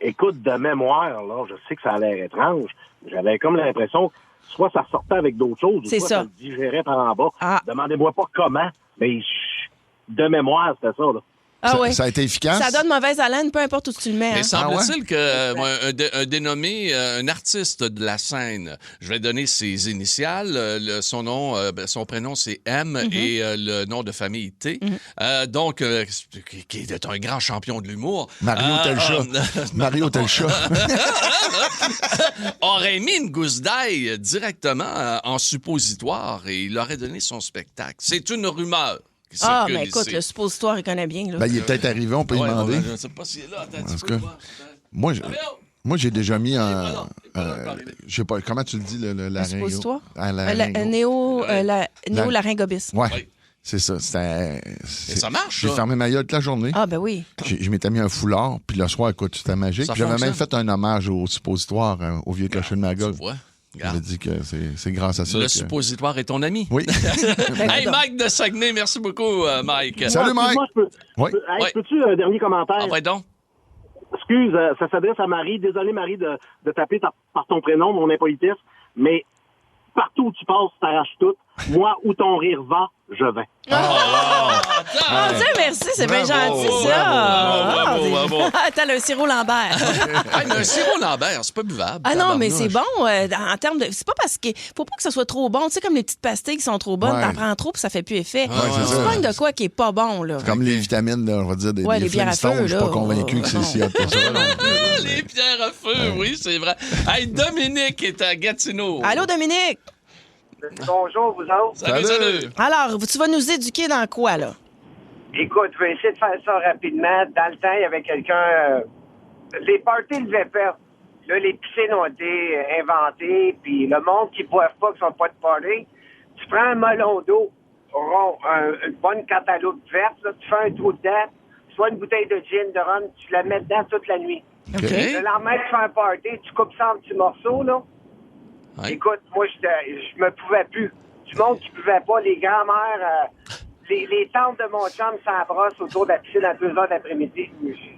Écoute, de mémoire, là, je sais que ça a l'air étrange. J'avais comme l'impression que soit ça sortait avec d'autres choses, ou soit ça le digérait par en bas. Demandez-moi pas comment, mais de mémoire, c'était ça, là. Ça a été efficace? Ça donne mauvaise haleine, peu importe où tu le mets. Mais semble-t-il qu'un dénommé, un artiste de la scène, je vais donner ses initiales, son nom, son prénom c'est M et le nom de famille T. Donc, qui est un grand champion de l'humour. Mario Telchat. Aurait mis une gousse d'ail directement en suppositoire et il aurait donné son spectacle. C'est une rumeur. Mais écoute, le suppositoire, il connaît bien. Là. Ben, il est peut-être arrivé, on peut lui demander. Je ne sais pas s'il est là. Moi, j'ai déjà mis un... je sais pas, comment tu le dis, le suppositoire? Néo-laryngobis. Oui. C'est ça. Ça marche, J'ai fermé ma gueule toute la journée. Ah, ben oui. Je m'étais mis un foulard, puis le soir, écoute, c'était magique. J'avais même fait un hommage au suppositoire, au vieux clocher de ma gueule. Tu vois? J'avais dit que c'est grâce à ça. Le suppositoire est ton ami. Oui. Hey, Mike de Saguenay, merci beaucoup, Mike. Salut, Mike. Peux-tu un dernier commentaire? Ah, ouais, donc. Excuse, ça s'adresse à Marie. Désolé, Marie, de t'appeler par ton prénom, mon impolitesse, mais partout où tu passes, tu t'arraches tout. Moi, où ton rire va, je vais. Mon Dieu, merci, c'est bien gentil, ça. Bravo. T'as le sirop Lambert. Mais un sirop Lambert, c'est pas buvable. Ah non, mais c'est bon en termes de... C'est pas parce que... Faut pas que ça soit trop bon. Tu sais, comme les petites pastilles qui sont trop bonnes, t'en prends trop puis ça fait plus effet. Tu pognes de quoi qui est pas bon, là. Comme les vitamines, là, on va dire, des Flintstones. Je suis pas convaincu que c'est si hot que ça. Les pierres à feu, oui, c'est vrai. Hey, Dominique est à Gatineau. Allô, Dominique? Bonjour, vous autres. Salut. Alors, tu vas nous éduquer dans quoi, là? Écoute, je vais essayer de faire ça rapidement. Dans le temps, il y avait quelqu'un... les parties devaient faire. Là, les piscines ont été inventées, puis le monde qui ne boive pas, qui ne sont pas de party, tu prends un melon d'eau rond, une bonne cantaloupe verte, là, tu fais un trou dedans, soit une bouteille de gin, de rhum, tu la mets dedans toute la nuit. Okay. Le lendemain, tu fais un party, tu coupes ça en petits morceaux, là. Ouais. Écoute, moi, je me pouvais plus. du monde qui buvait pas, les grands-mères, les tantes de mon chum s'embrassent autour de la piscine à 2h d'après-midi.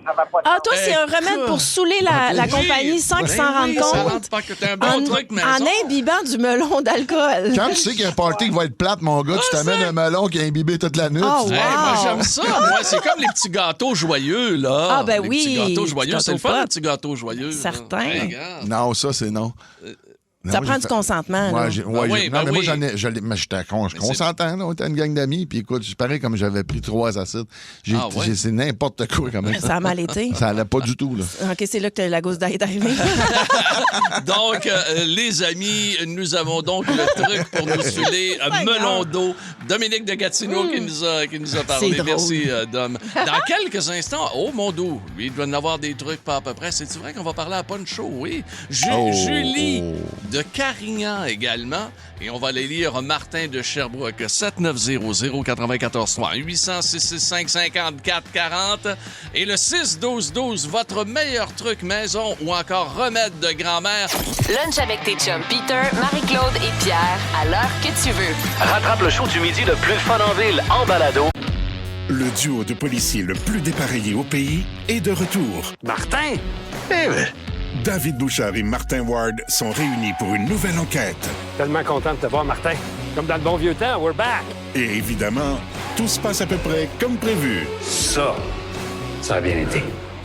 Ça va pas de toi, c'est un remède pour saouler la compagnie sans qu'ils s'en rendent compte. C'est un bon truc, maison. En imbibant du melon d'alcool. Quand tu sais qu'il y a un party qui va être plate, mon gars, tu t'amènes un melon qui a imbibé toute la nuit. Oh, wow. Moi, j'aime ça. Moi, c'est comme les petits gâteaux joyeux, là. Ah, ben les oui. petits gâteaux joyeux. C'est le fun, pop. les petits gâteaux joyeux. Certain. Non, ça, c'est non. Ça prend du consentement. Moi, moi, j'étais consentant, là. On était une gang d'amis, puis écoute, je parais comme j'avais pris 3 acides. C'est n'importe quoi quand même. Ça a mal été. Ça allait pas du tout, là. OK, c'est là que la gousse d'ail est arrivée. Donc, les amis, nous avons donc le truc pour nous filer melon d'eau. Dominique de Gatineau qui nous a parlé. Merci, Dom. Dans quelques instants, mon dos, lui, il doit en avoir des trucs pas à peu près. C'est-tu vrai qu'on va parler à Poncho? Oui. Julie de Carignan également. Et on va aller lire Martin de Sherbrooke, 7900-94-3, 800-665-5440 et le 6-12-12, votre meilleur truc maison ou encore remède de grand-mère. Lunch avec tes chums Peter, Marie-Claude et Pierre, à l'heure que tu veux. Rattrape le show du midi le plus fun en ville, en balado. Le duo de policiers le plus dépareillé au pays est de retour. Martin? David Bouchard et Martin Ward sont réunis pour une nouvelle enquête. Tellement content de te voir, Martin. Comme dans le bon vieux temps, we're back. Et évidemment, tout se passe à peu près comme prévu. Ça a bien été.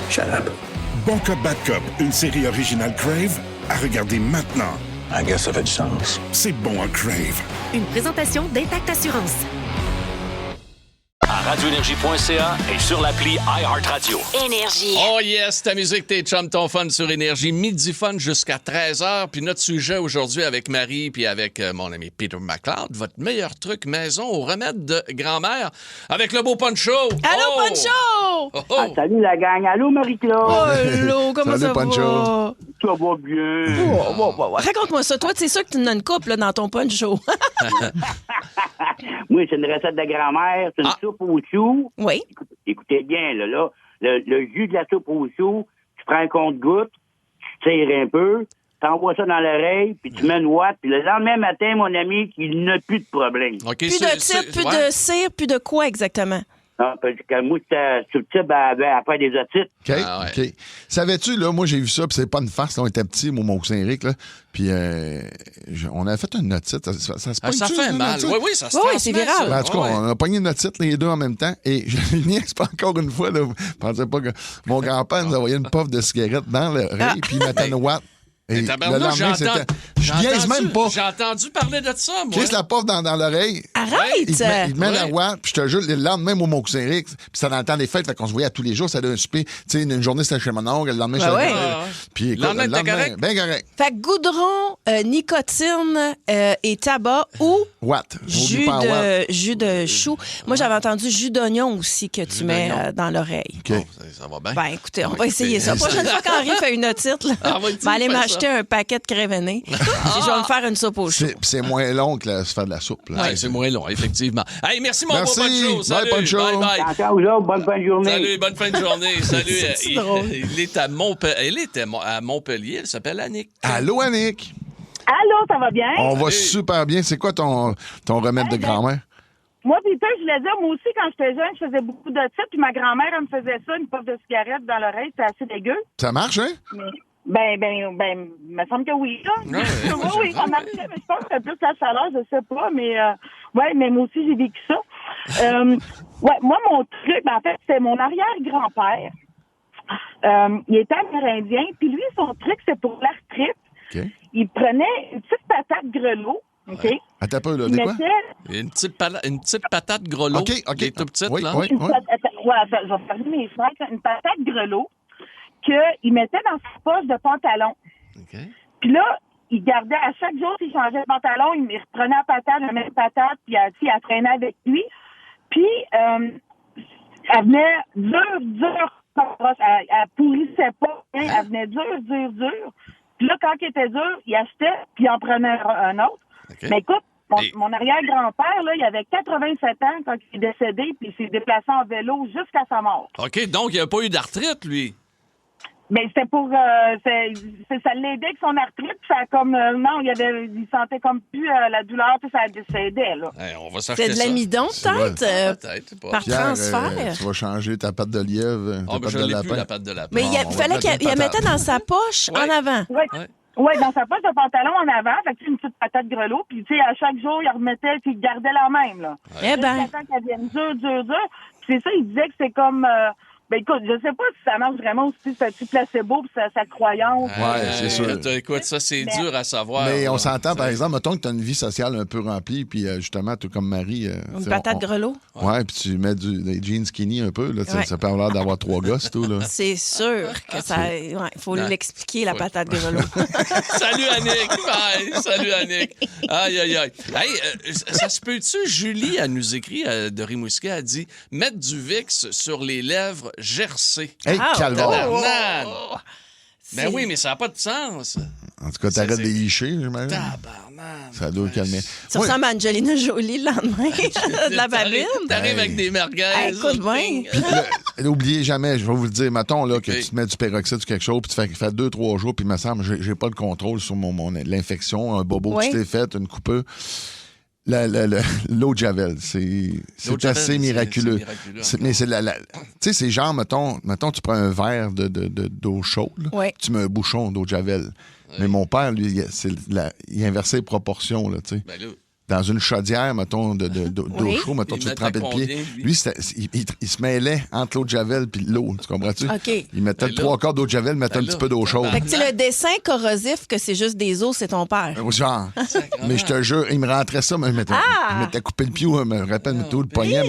Shut up. Bon Cop, Bad Cop, une série originale Crave, à regarder maintenant. I guess ça fait du sens. C'est bon à Crave. Une présentation d'Intact Assurance. À radioénergie.ca et sur l'appli iHeartRadio. Énergie. Oh yes, ta musique, tes chums, ton fun sur Énergie. Midi fun jusqu'à 13h. Puis notre sujet aujourd'hui avec Marie puis avec mon ami Peter McLeod, votre meilleur truc maison au remède de grand-mère avec le beau Poncho. Allô, Poncho! Salut la gang. Allô, Marie-Claude. Allô, comment ça Poncho. va? Ça va bien. Raconte-moi ça. Toi, c'est sûr que tu en as une couple là, dans ton Poncho. Moi, c'est une recette de grand-mère. C'est une soupe aux choux. Oui. Écoutez bien, là. Le jus de la soupe aux choux, tu prends un compte-gouttes, tu tires un peu, t'envoies ça dans l'oreille, puis tu mets une ouate, puis le lendemain matin, mon ami, il n'a plus de problème. Okay, plus de titre, plus de cire, plus de quoi exactement? Non, parce que moi, c'était sur le type à faire des otites. OK, OK. Savais-tu, là, moi, j'ai vu ça, puis c'est pas une farce, là, on était petits, mon Saint-Ric, là, puis on avait fait une otite. Ça se ça fait mal. Oui, ça se c'est viral. En tout cas, on a pogné une otite, les deux en même temps, et je niaise pas encore une fois, là, vous pensez pas que mon grand-père nous envoyait une puff de cigarette dans l'oreille, puis il mettait une ouate. Et le lendemain, c'était... Je niaise même pas. J'ai entendu parler de ça, moi. Qu'est-ce la puff dans l'oreille? Arrête! Il te met la ouate, puis je te jure, le lendemain, au Mont-Saint-Ric, puis c'était dans le temps des fêtes, fait qu'on se voyait à tous les jours, ça allait un souper. Tu sais, une journée, c'était chez mon oncle, le lendemain, c'était... Puis écoute, le lendemain, bien correct. Fait que goudron, nicotine et tabac ou jus de chou. Moi, j'avais entendu jus d'oignon aussi que tu mets dans l'oreille. Okay. Bon, ça va bien. Ben, écoutez, on va essayer ça. La prochaine fois qu'Henri fait une otite, là, va aller m'acheter un paquet de crévenés. Et je vais me faire une soupe au chou. C'est moins long que se faire de la soupe. Oui, c'est moins long, effectivement. Hey, merci, mon beau Poncho. Salut. Bye, Poncho. Bye. Attention aux autres, bonne fin de journée. Salut, bonne fin de journée. Salut. C'est drôle. Elle était à Montpellier. Elle s'appelle Annick. Allô, Annick. Allô, ça va bien? On va super bien. C'est quoi ton remède de grand-mère? Moi, Peter, je voulais dire, moi aussi, quand j'étais jeune, je faisais beaucoup de ça, puis ma grand-mère, elle me faisait ça, une puff de cigarette dans l'oreille, c'était assez dégueu. Ça marche, hein? Mais, il me semble que oui, là. Oui, ça marchait, mais je pense que c'est plus la chaleur, je sais pas, mais mais moi aussi, j'ai vécu ça. Moi, mon truc, en fait, c'est mon arrière-grand-père. Il était amérindien, puis lui, son truc, c'est pour l'arthrite. Okay. Il prenait une petite patate grelot, OK? Attends un peu, là, de quoi? Une petite patate grelot. OK. Qui est tout petite, oui, là. Oui. Je vais fermer mes fenêtres. Une patate grelot qu'il mettait dans sa poche de pantalon. Okay. Puis là, il gardait, à chaque jour, s'il changeait de pantalon, il reprenait la patate, la même patate, puis elle traînait avec lui. Puis, elle venait dure, elle pourrissait pas, hein, elle venait dure. Puis là, quand il était dur, il achetait, puis il en prenait un autre. Okay. Mais écoute, mon arrière-grand-père, là, il avait 87 ans quand il est décédé, puis il s'est déplacé en vélo jusqu'à sa mort. OK, donc il n'a pas eu d'arthrite, lui. Ben, c'était pour... ça l'aidait avec son arthrite. Ça a comme... non, il sentait comme plus la douleur, puis ça aidait, là. Hey, on va s'acheter C'est de l'amidon, peut-être? Peut-être pas. Par Pierre, transfert? tu vas changer ta patte de lièvre, ta patte je de l'ai lapin. plus, la patte de lapin. Mais il fallait qu'il la mettait dans sa poche en avant. Oui, dans sa poche de pantalon en avant, fait que une petite patate grelot, puis tu sais, à chaque jour, il remettait, puis il gardait la même, là. Eh ben. Jusqu'à temps qu'elle vienne dure. Puis c'est ça, il disait que c'est comme... ben écoute, je sais pas si ça marche vraiment aussi, c'est-tu placebo, puis sa croyance. Ouais, c'est sûr. Écoute, ça, c'est dur à savoir. Mais on là. s'entend, par exemple, mettons que tu as une vie sociale un peu remplie, puis justement, tu comme Marie... Une patate grelot. Ouais, puis tu mets des jeans skinny un peu, là, ça peut avoir l'air d'avoir 3 gosses, tout, là. C'est sûr que ça... Ouais, faut l'expliquer, la patate grelot. Salut, Annick! Bye! Salut, Annick! Aïe, aïe, aïe. Hey, ça se peut-tu? Julie, elle nous écrit de Rimouski, elle dit « Mettre du Vicks sur les lèvres gercées. » Hey, calvaire! Ben oui, mais ça n'a pas de sens. En tout cas, t'arrêtes de licher, j'imagine. Tabarnak. Ça doit calmer. Ça ressemble à Angelina Jolie le lendemain de la babine. T'arrives avec des merguez. Écoute bien. N'oubliez jamais, je vais vous le dire, mettons là, que tu te mets du peroxyde ou quelque chose, puis tu fais 2-3 jours, puis il me semble, j'ai pas le contrôle sur l'infection, un bobo que tu t'es fait, une coupure. L'eau de Javel, c'est assez miraculeux. Mais c'est tu sais, c'est genre, mettons, tu prends un verre d'eau chaude, tu mets un bouchon d'eau de Javel. Mais mon père, lui, il inversait les proportions, là, tu sais. Ben là. Dans une chaudière, mettons, d'eau chaude, mettons, tu te trempais le pied. Lui, il se mêlait entre l'eau de Javel et l'eau, tu comprends-tu? OK. Il mettait le 3 quarts d'eau de Javel, mettait un petit peu d'eau chaude. Fait que le dessin corrosif que c'est juste des os, c'est ton père. Genre. Mais je te jure, il me rentrait ça, mais il m'était coupé le pied, je me rappelle, tout le poignet.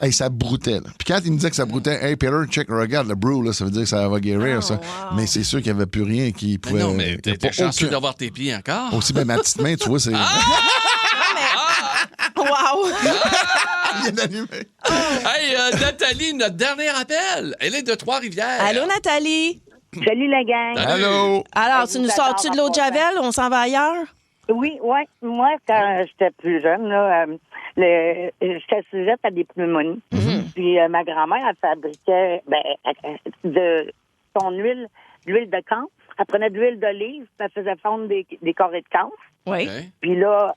Hey, ça broutait. Là. Puis quand il me disait que ça broutait, hey, Peter, check, regarde le brew, là, ça veut dire que ça va guérir, ça. Wow. Mais c'est sûr qu'il n'y avait plus rien qui pouvait. Mais non, mais t'es chanceux d'avoir tes pieds encore. Aussi, ben, ma petite main, tu vois, c'est. Wow! Bien allumé. Hey, Nathalie, notre dernier appel. Elle est de Trois-Rivières. Allô, Nathalie? Salut, la gang. Allô? Alors, tu nous sors-tu de l'eau de Javel? On s'en va ailleurs? Oui. Moi, quand j'étais plus jeune, là, j'étais sujette à des pneumonies. Mm-hmm. Puis ma grand-mère, elle fabriquait de son huile, l'huile de camphre. Elle prenait de l'huile d'olive, puis elle faisait fondre des carrés de camphre. Oui. Puis là,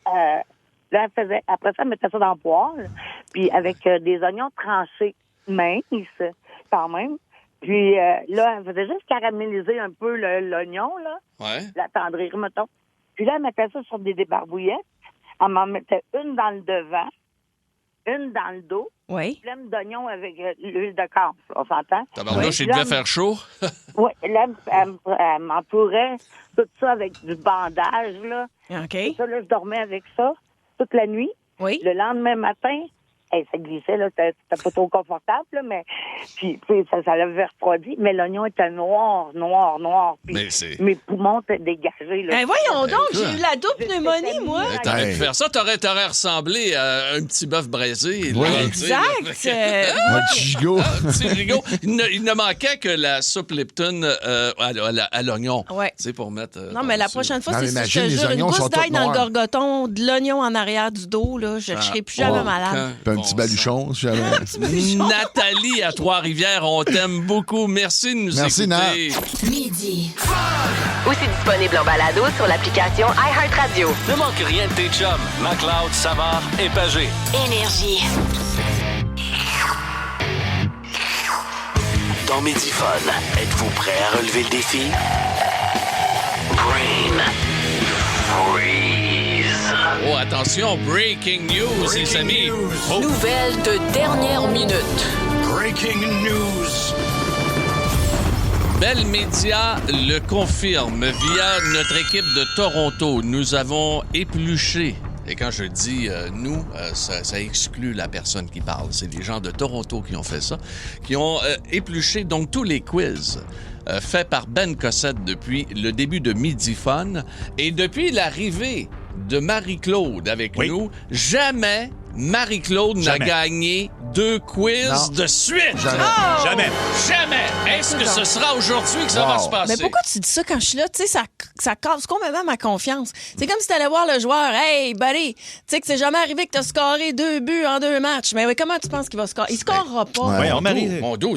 après ça, elle mettait ça dans le poêle, puis avec des oignons tranchés minces, quand même. Puis là, elle faisait juste caraméliser un peu l'oignon, là. Ouais. L'attendrir, mettons. Puis là, elle mettait ça sur des débarbouillettes. Elle m'en mettait une dans le devant, une dans le dos. Oui. Pleine d'oignons avec l'huile de camphre, on s'entend? Tabarnouche, il devait faire chaud. Oui, là, elle m'entourait tout ça avec du bandage, là. OK. Et ça, là, je dormais avec ça toute la nuit. Oui. Le lendemain matin, ça glissait, là, c'était pas trop confortable, là, mais puis ça l'avait refroidi, mais l'oignon était noir. Puis mes poumons étaient dégagés. Là. Voyons donc, j'ai eu la double pneumonie, moi. T'aurais pu faire ça, t'aurais ressemblé à un petit bœuf braisé. Oui. Là, exact. Un petit gigot. Un petit gigot. Il ne manquait que la soupe Lipton à l'oignon. Ouais. Tu sais, pour mettre... non, mais la prochaine fois, c'est imagine, je te jure, une gousse d'ail dans le noirs. gorgoton, de l'oignon en arrière du dos, là, je ne serai plus jamais malade. Puis un petit baluchon, si jamais. Nathalie à Trois-Rivières, on t'aime beaucoup. Merci de nous écouter. Nat. Midi. Aussi disponible en balado sur l'application iHeartRadio. Ne manque rien de tes chums, McLeod, Savard et Pagé. Énergie. Dans Midi Fun, êtes-vous prêts à relever le défi? Brain Freeze. Oh, attention, breaking news, les amis. Oh. Nouvelle de dernière minute. Breaking news. Bell Media le confirme via notre équipe de Toronto. Nous avons épluché. Et quand je dis nous, ça exclut la personne qui parle. C'est les gens de Toronto qui ont fait ça, qui ont épluché donc tous les quiz faits par Ben Cossette depuis le début de Midi Fun. Et depuis l'arrivée de Marie-Claude avec nous, jamais Marie-Claude n'a gagné 2 quiz de suite. Jamais. Jamais. Est-ce que ce sera aujourd'hui que ça va se passer? Mais pourquoi tu dis ça quand je suis là? Tu sais, ça casse complètement ma confiance. C'est comme si tu allais voir le joueur. Hey, buddy, tu sais que c'est jamais arrivé que tu as scoré 2 buts en 2 matchs. Mais oui, comment tu penses qu'il va scorer? Il scorera pas. Ouais,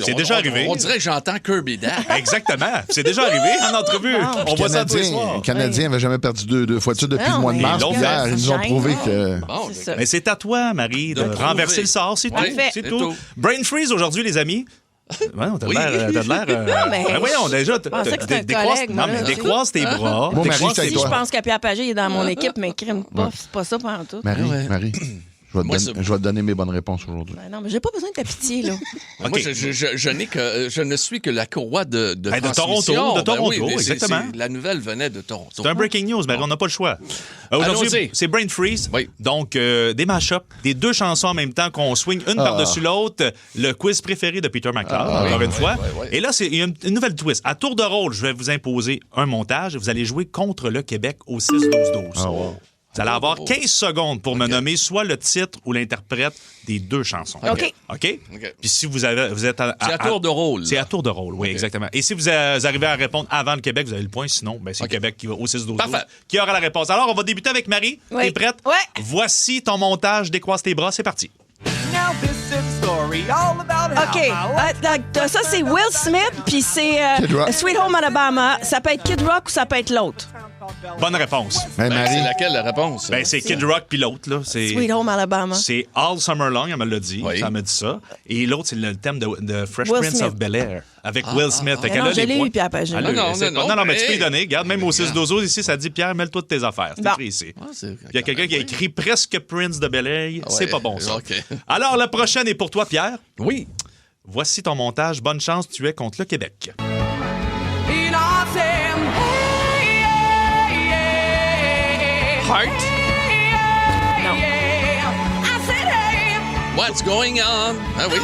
c'est déjà arrivé. On dirait que j'entends Kirby Dack. Exactement. C'est déjà arrivé en entrevue. On voit ça tous les soirs. Le Canadien n'avait jamais perdu 2 fois de suite depuis le mois de mars. Hier, ils nous ont prouvé que... Mais c'est à toi, Marie, de renverser le sort. C'est tout. C'est tout. Brain freeze aujourd'hui, les amis. Ouais, t'as l'air. Voyons, déjà. Décroise tes bras. Moi, Marie, si je pense que Pierre Pagé est dans mon équipe, mais crime pas, c'est pas ça pendant tout. Marie. Je vais te donner mes bonnes réponses aujourd'hui. Non, mais j'ai pas besoin de ta pitié, là. Moi, je ne suis que la courroie de Toronto. De Toronto, oui, exactement. La nouvelle venait de Toronto. C'est un breaking news, mais on n'a pas le choix. Aujourd'hui, c'est Brain Freeze. Oui. Donc, des mash-ups, des 2 chansons en même temps qu'on swing une par-dessus l'autre. Le quiz préféré de Peter McLeod, encore une fois. Et là, il y a une nouvelle twist. À tour de rôle, je vais vous imposer un montage et vous allez jouer contre le Québec au 6-12-12. Vous allez avoir 15 secondes pour me nommer soit le titre ou l'interprète des 2 chansons. OK. Puis si vous êtes c'est à tour de rôle. C'est à tour de rôle, oui, exactement. Et si vous arrivez à répondre avant le Québec, vous avez le point. Sinon, c'est le Québec qui va au 6-12-12 qui aura la réponse. Alors, on va débuter avec Marie. Oui. T'es prête? Ouais. Voici ton montage. Décroise tes bras. C'est parti. OK. Ça, c'est Will Smith, puis c'est Sweet Home Alabama. Ça peut être Kid Rock ou ça peut être l'autre. Bonne réponse. Marie. C'est laquelle la réponse? C'est Kid Rock puis l'autre. Là, Sweet Home Alabama. C'est All Summer Long, elle me l'a dit. Ça me dit ça. Et l'autre, c'est le thème de Fresh Will Prince Smith. of Bel-Air avec Will Smith. Non, je l'ai eu, Pierre Pagé. Non, mais tu peux y donner. Regarde, même au 6-12-12, ici, ça dit Pierre, mêle-toi de tes affaires. C'est écrit ici. Il y a quelqu'un qui a écrit presque Prince de Bel-Air. C'est pas bon, ça. Alors, la prochaine est pour toi, Pierre. Oui. Voici ton montage. Bonne chance, tu es contre le Québec. Heart? Non. What's going on? Ah oui.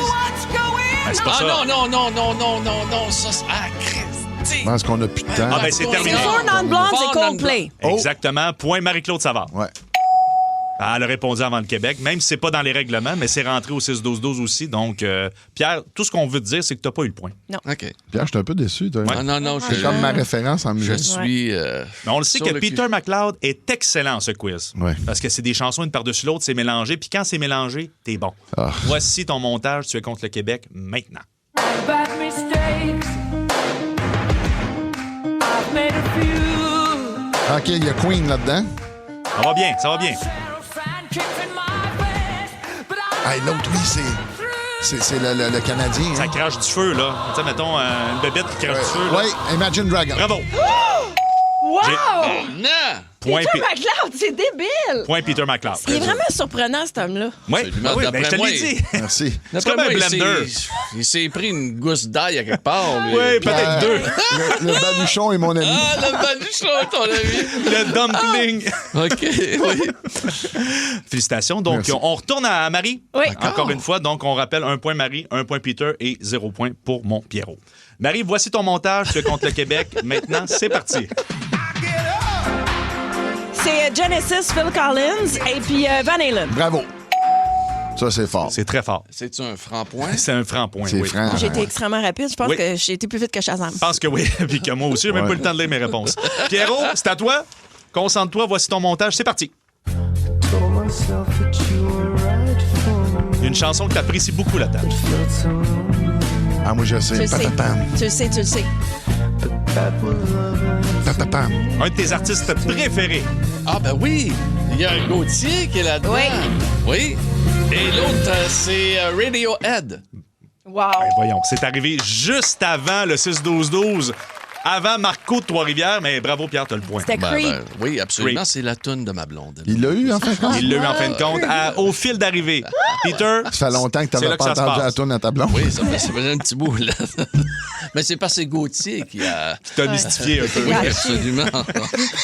C'est pas ça. Non. Ça, c'est... Christy. Je pense qu'on a plus de temps. C'est terminé. C'est Four Non Blondes, c'est Coldplay. Exactement. Point Marie-Claude Savard. Ouais. Elle a répondu avant le Québec, même si c'est pas dans les règlements, mais c'est rentré au 6-12-12 aussi. Donc, Pierre, tout ce qu'on veut te dire, c'est que t'as pas eu le point. Non. OK. Pierre, je suis un peu déçu. Non. C'est comme ma référence en musique. Je suis... Mais on le sait que Peter McLeod est excellent, ce quiz. Ouais. Parce que c'est des chansons une par-dessus l'autre, c'est mélangé. Puis quand c'est mélangé, t'es bon. Voici ton montage, tu es contre le Québec maintenant. OK, il y a Queen là-dedans. Ça va bien. Hey, l'autre, oui, c'est le Canadien. Ça crache du feu, là. Tu sais, mettons, une bébête qui crache du feu. Oui, Imagine Dragon. Bravo. Wow! Non! Peter McLeod, c'est débile! Point Peter McLeod. Il est vraiment surprenant, cet homme-là. Oui, je te l'ai dit. Merci. C'est comme un blender. Il s'est pris une gousse d'ail à quelque part. Oui, peut-être 2. Le baluchon est mon ami. Le baluchon est ton ami. Le dumpling. OK, oui. Félicitations. Donc, Merci. on retourne à Marie. Oui. Encore une fois. Donc, on rappelle 1 point Marie, 1 point Peter et 0 point pour mon Pierrot. Marie, voici ton montage. Tu es contre le Québec. Maintenant, c'est parti. C'est Genesis, Phil Collins et puis Van Halen. Bravo. Ça, c'est fort. C'est très fort. C'est-tu un franc-point? C'est un franc-point, C'est oui. franc. J'ai été extrêmement rapide. Je pense que j'ai été plus vite que Shazam. Je pense que oui. Puis que moi aussi, j'ai même pas eu le temps de lire mes réponses. Pierrot, c'est à toi. Concentre-toi. Voici ton montage. C'est parti. Une chanson que tu apprécies beaucoup, la table. Ah, moi, je sais. Tu le sais. Patapam. Tu le sais. Patapam. Un de tes artistes préférés. Ah, ben oui! Il y a un Gauthier qui est là-dedans. Oui. Et l'autre, c'est Radiohead. Wow. Ben voyons, c'est arrivé juste avant le 6-12-12. Avant Marco de Trois-Rivières, mais bravo Pierre, t'as le point. C'était Creed. Oui, absolument, Creed. c'est la toune de ma blonde. Il l'a eu en fin de compte? Il l'a eu en fin de compte au fil d'arrivée. Peter, ça fait longtemps que tu n'avais pas entendu la toune à ta blonde. Oui, ça faisait un petit bout, là. Mais c'est parce que c'est Gauthier qui t'a mystifié un peu. Oui, absolument.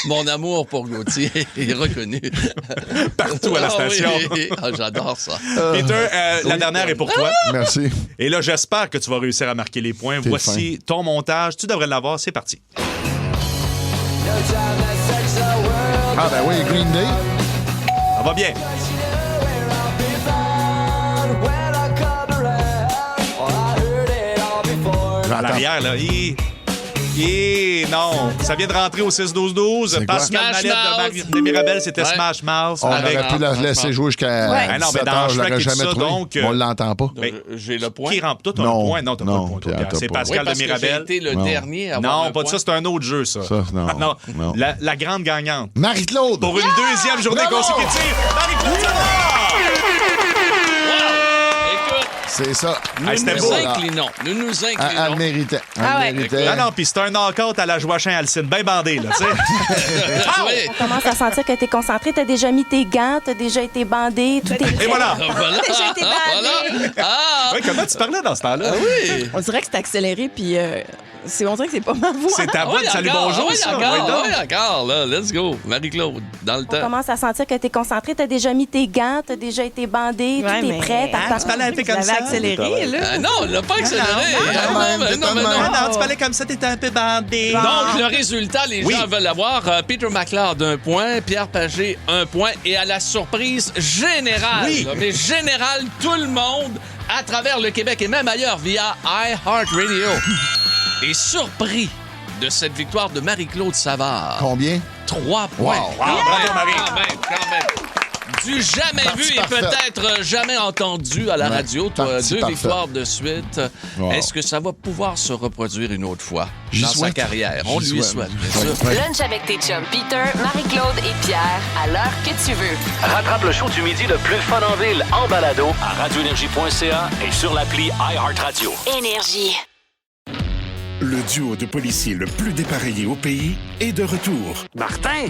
Mon amour pour Gauthier est reconnu. Partout à la station. Oui. Ah, j'adore ça. Peter, la dernière est pour toi. Merci. Et là, j'espère que tu vas réussir à marquer les points. Voici ton montage. Tu devrais l'avoir. C'est parti. Ah ben oui, Green Day. Ça va bien. en arrière, là. Non, ça vient de rentrer au 6-12-12. Pascal Mallette de Mirabel, c'était Smash Mouth. On aurait pu la laisser jouer jusqu'à 7 heures, je l'aurais jamais trouvé. Donc, on l'entend pas. J'ai le point. Qui rentre? Toi, t'as un point. Non, t'as pas le point. C'est Pascal de Mirabel. J'ai été le dernier à avoir Non, pas de ça, c'est un autre jeu, ça. Non. La grande gagnante. Marie-Claude! Pour une deuxième journée consécutive, Marie-Claude Savard! C'est ça. Nous nous inclinons. Elle méritait. Non, puis c'est un knock-out à la Joachim Alcine, bien bandé, là, tu sais. On commence à sentir que t'es concentré, t'as déjà mis tes gants, t'as déjà été bandé, tout est prêt. Et voilà. T'as déjà été bandé. Oui, comment tu parlais dans ce temps-là? Oui. On dirait que c'est accéléré, puis on dirait que c'est pas ma voix. C'est ta voix de Salut Bonjour, ça. Oui, encore, là. Let's go. Marie-Claude, dans le temps. On commence à sentir que t'es concentré, t'as déjà mis tes gants, t'as déjà été bandé, tout est prêt. Tu parlais un peu comme ça. Accéléré, là. Non, il l'a pas accéléré. Non, tu parlais comme ça, t'étais un peu bandé. Donc, le résultat, les gens veulent l'avoir. Peter McLeod, 1 point. Pierre Pagé, 1 point. Et à la surprise générale, mais générale, tout le monde, à travers le Québec et même ailleurs, via iHeartRadio, est surpris de cette victoire de Marie-Claude Savard. Combien? 3 points. Wow. Bravo, Marie. Quand même. Du jamais vu et peut-être jamais entendu à la radio. Toi, 2 victoires de suite. Wow. Est-ce que ça va pouvoir se reproduire une autre fois dans sa carrière? On lui souhaite, bien sûr. Lunch avec tes chums Peter, Marie-Claude et Pierre à l'heure que tu veux. Rattrape le show du midi le plus fun en ville en balado à radioénergie.ca et sur l'appli iHeartRadio. Énergie. Le duo de policiers le plus dépareillé au pays est de retour. Martin?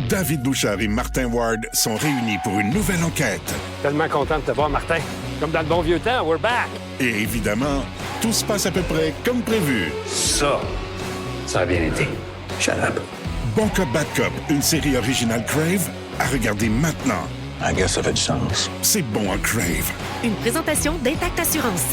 David Bouchard et Martin Ward sont réunis pour une nouvelle enquête. Tellement content de te voir, Martin. Comme dans le bon vieux temps, we're back. Et évidemment, tout se passe à peu près comme prévu. Ça a bien été. Shut up. Bon Cop, Bad Cop, une série originale Crave, à regarder maintenant. I guess ça fait du sens. C'est bon à Crave. Une présentation d'Intact Assurance.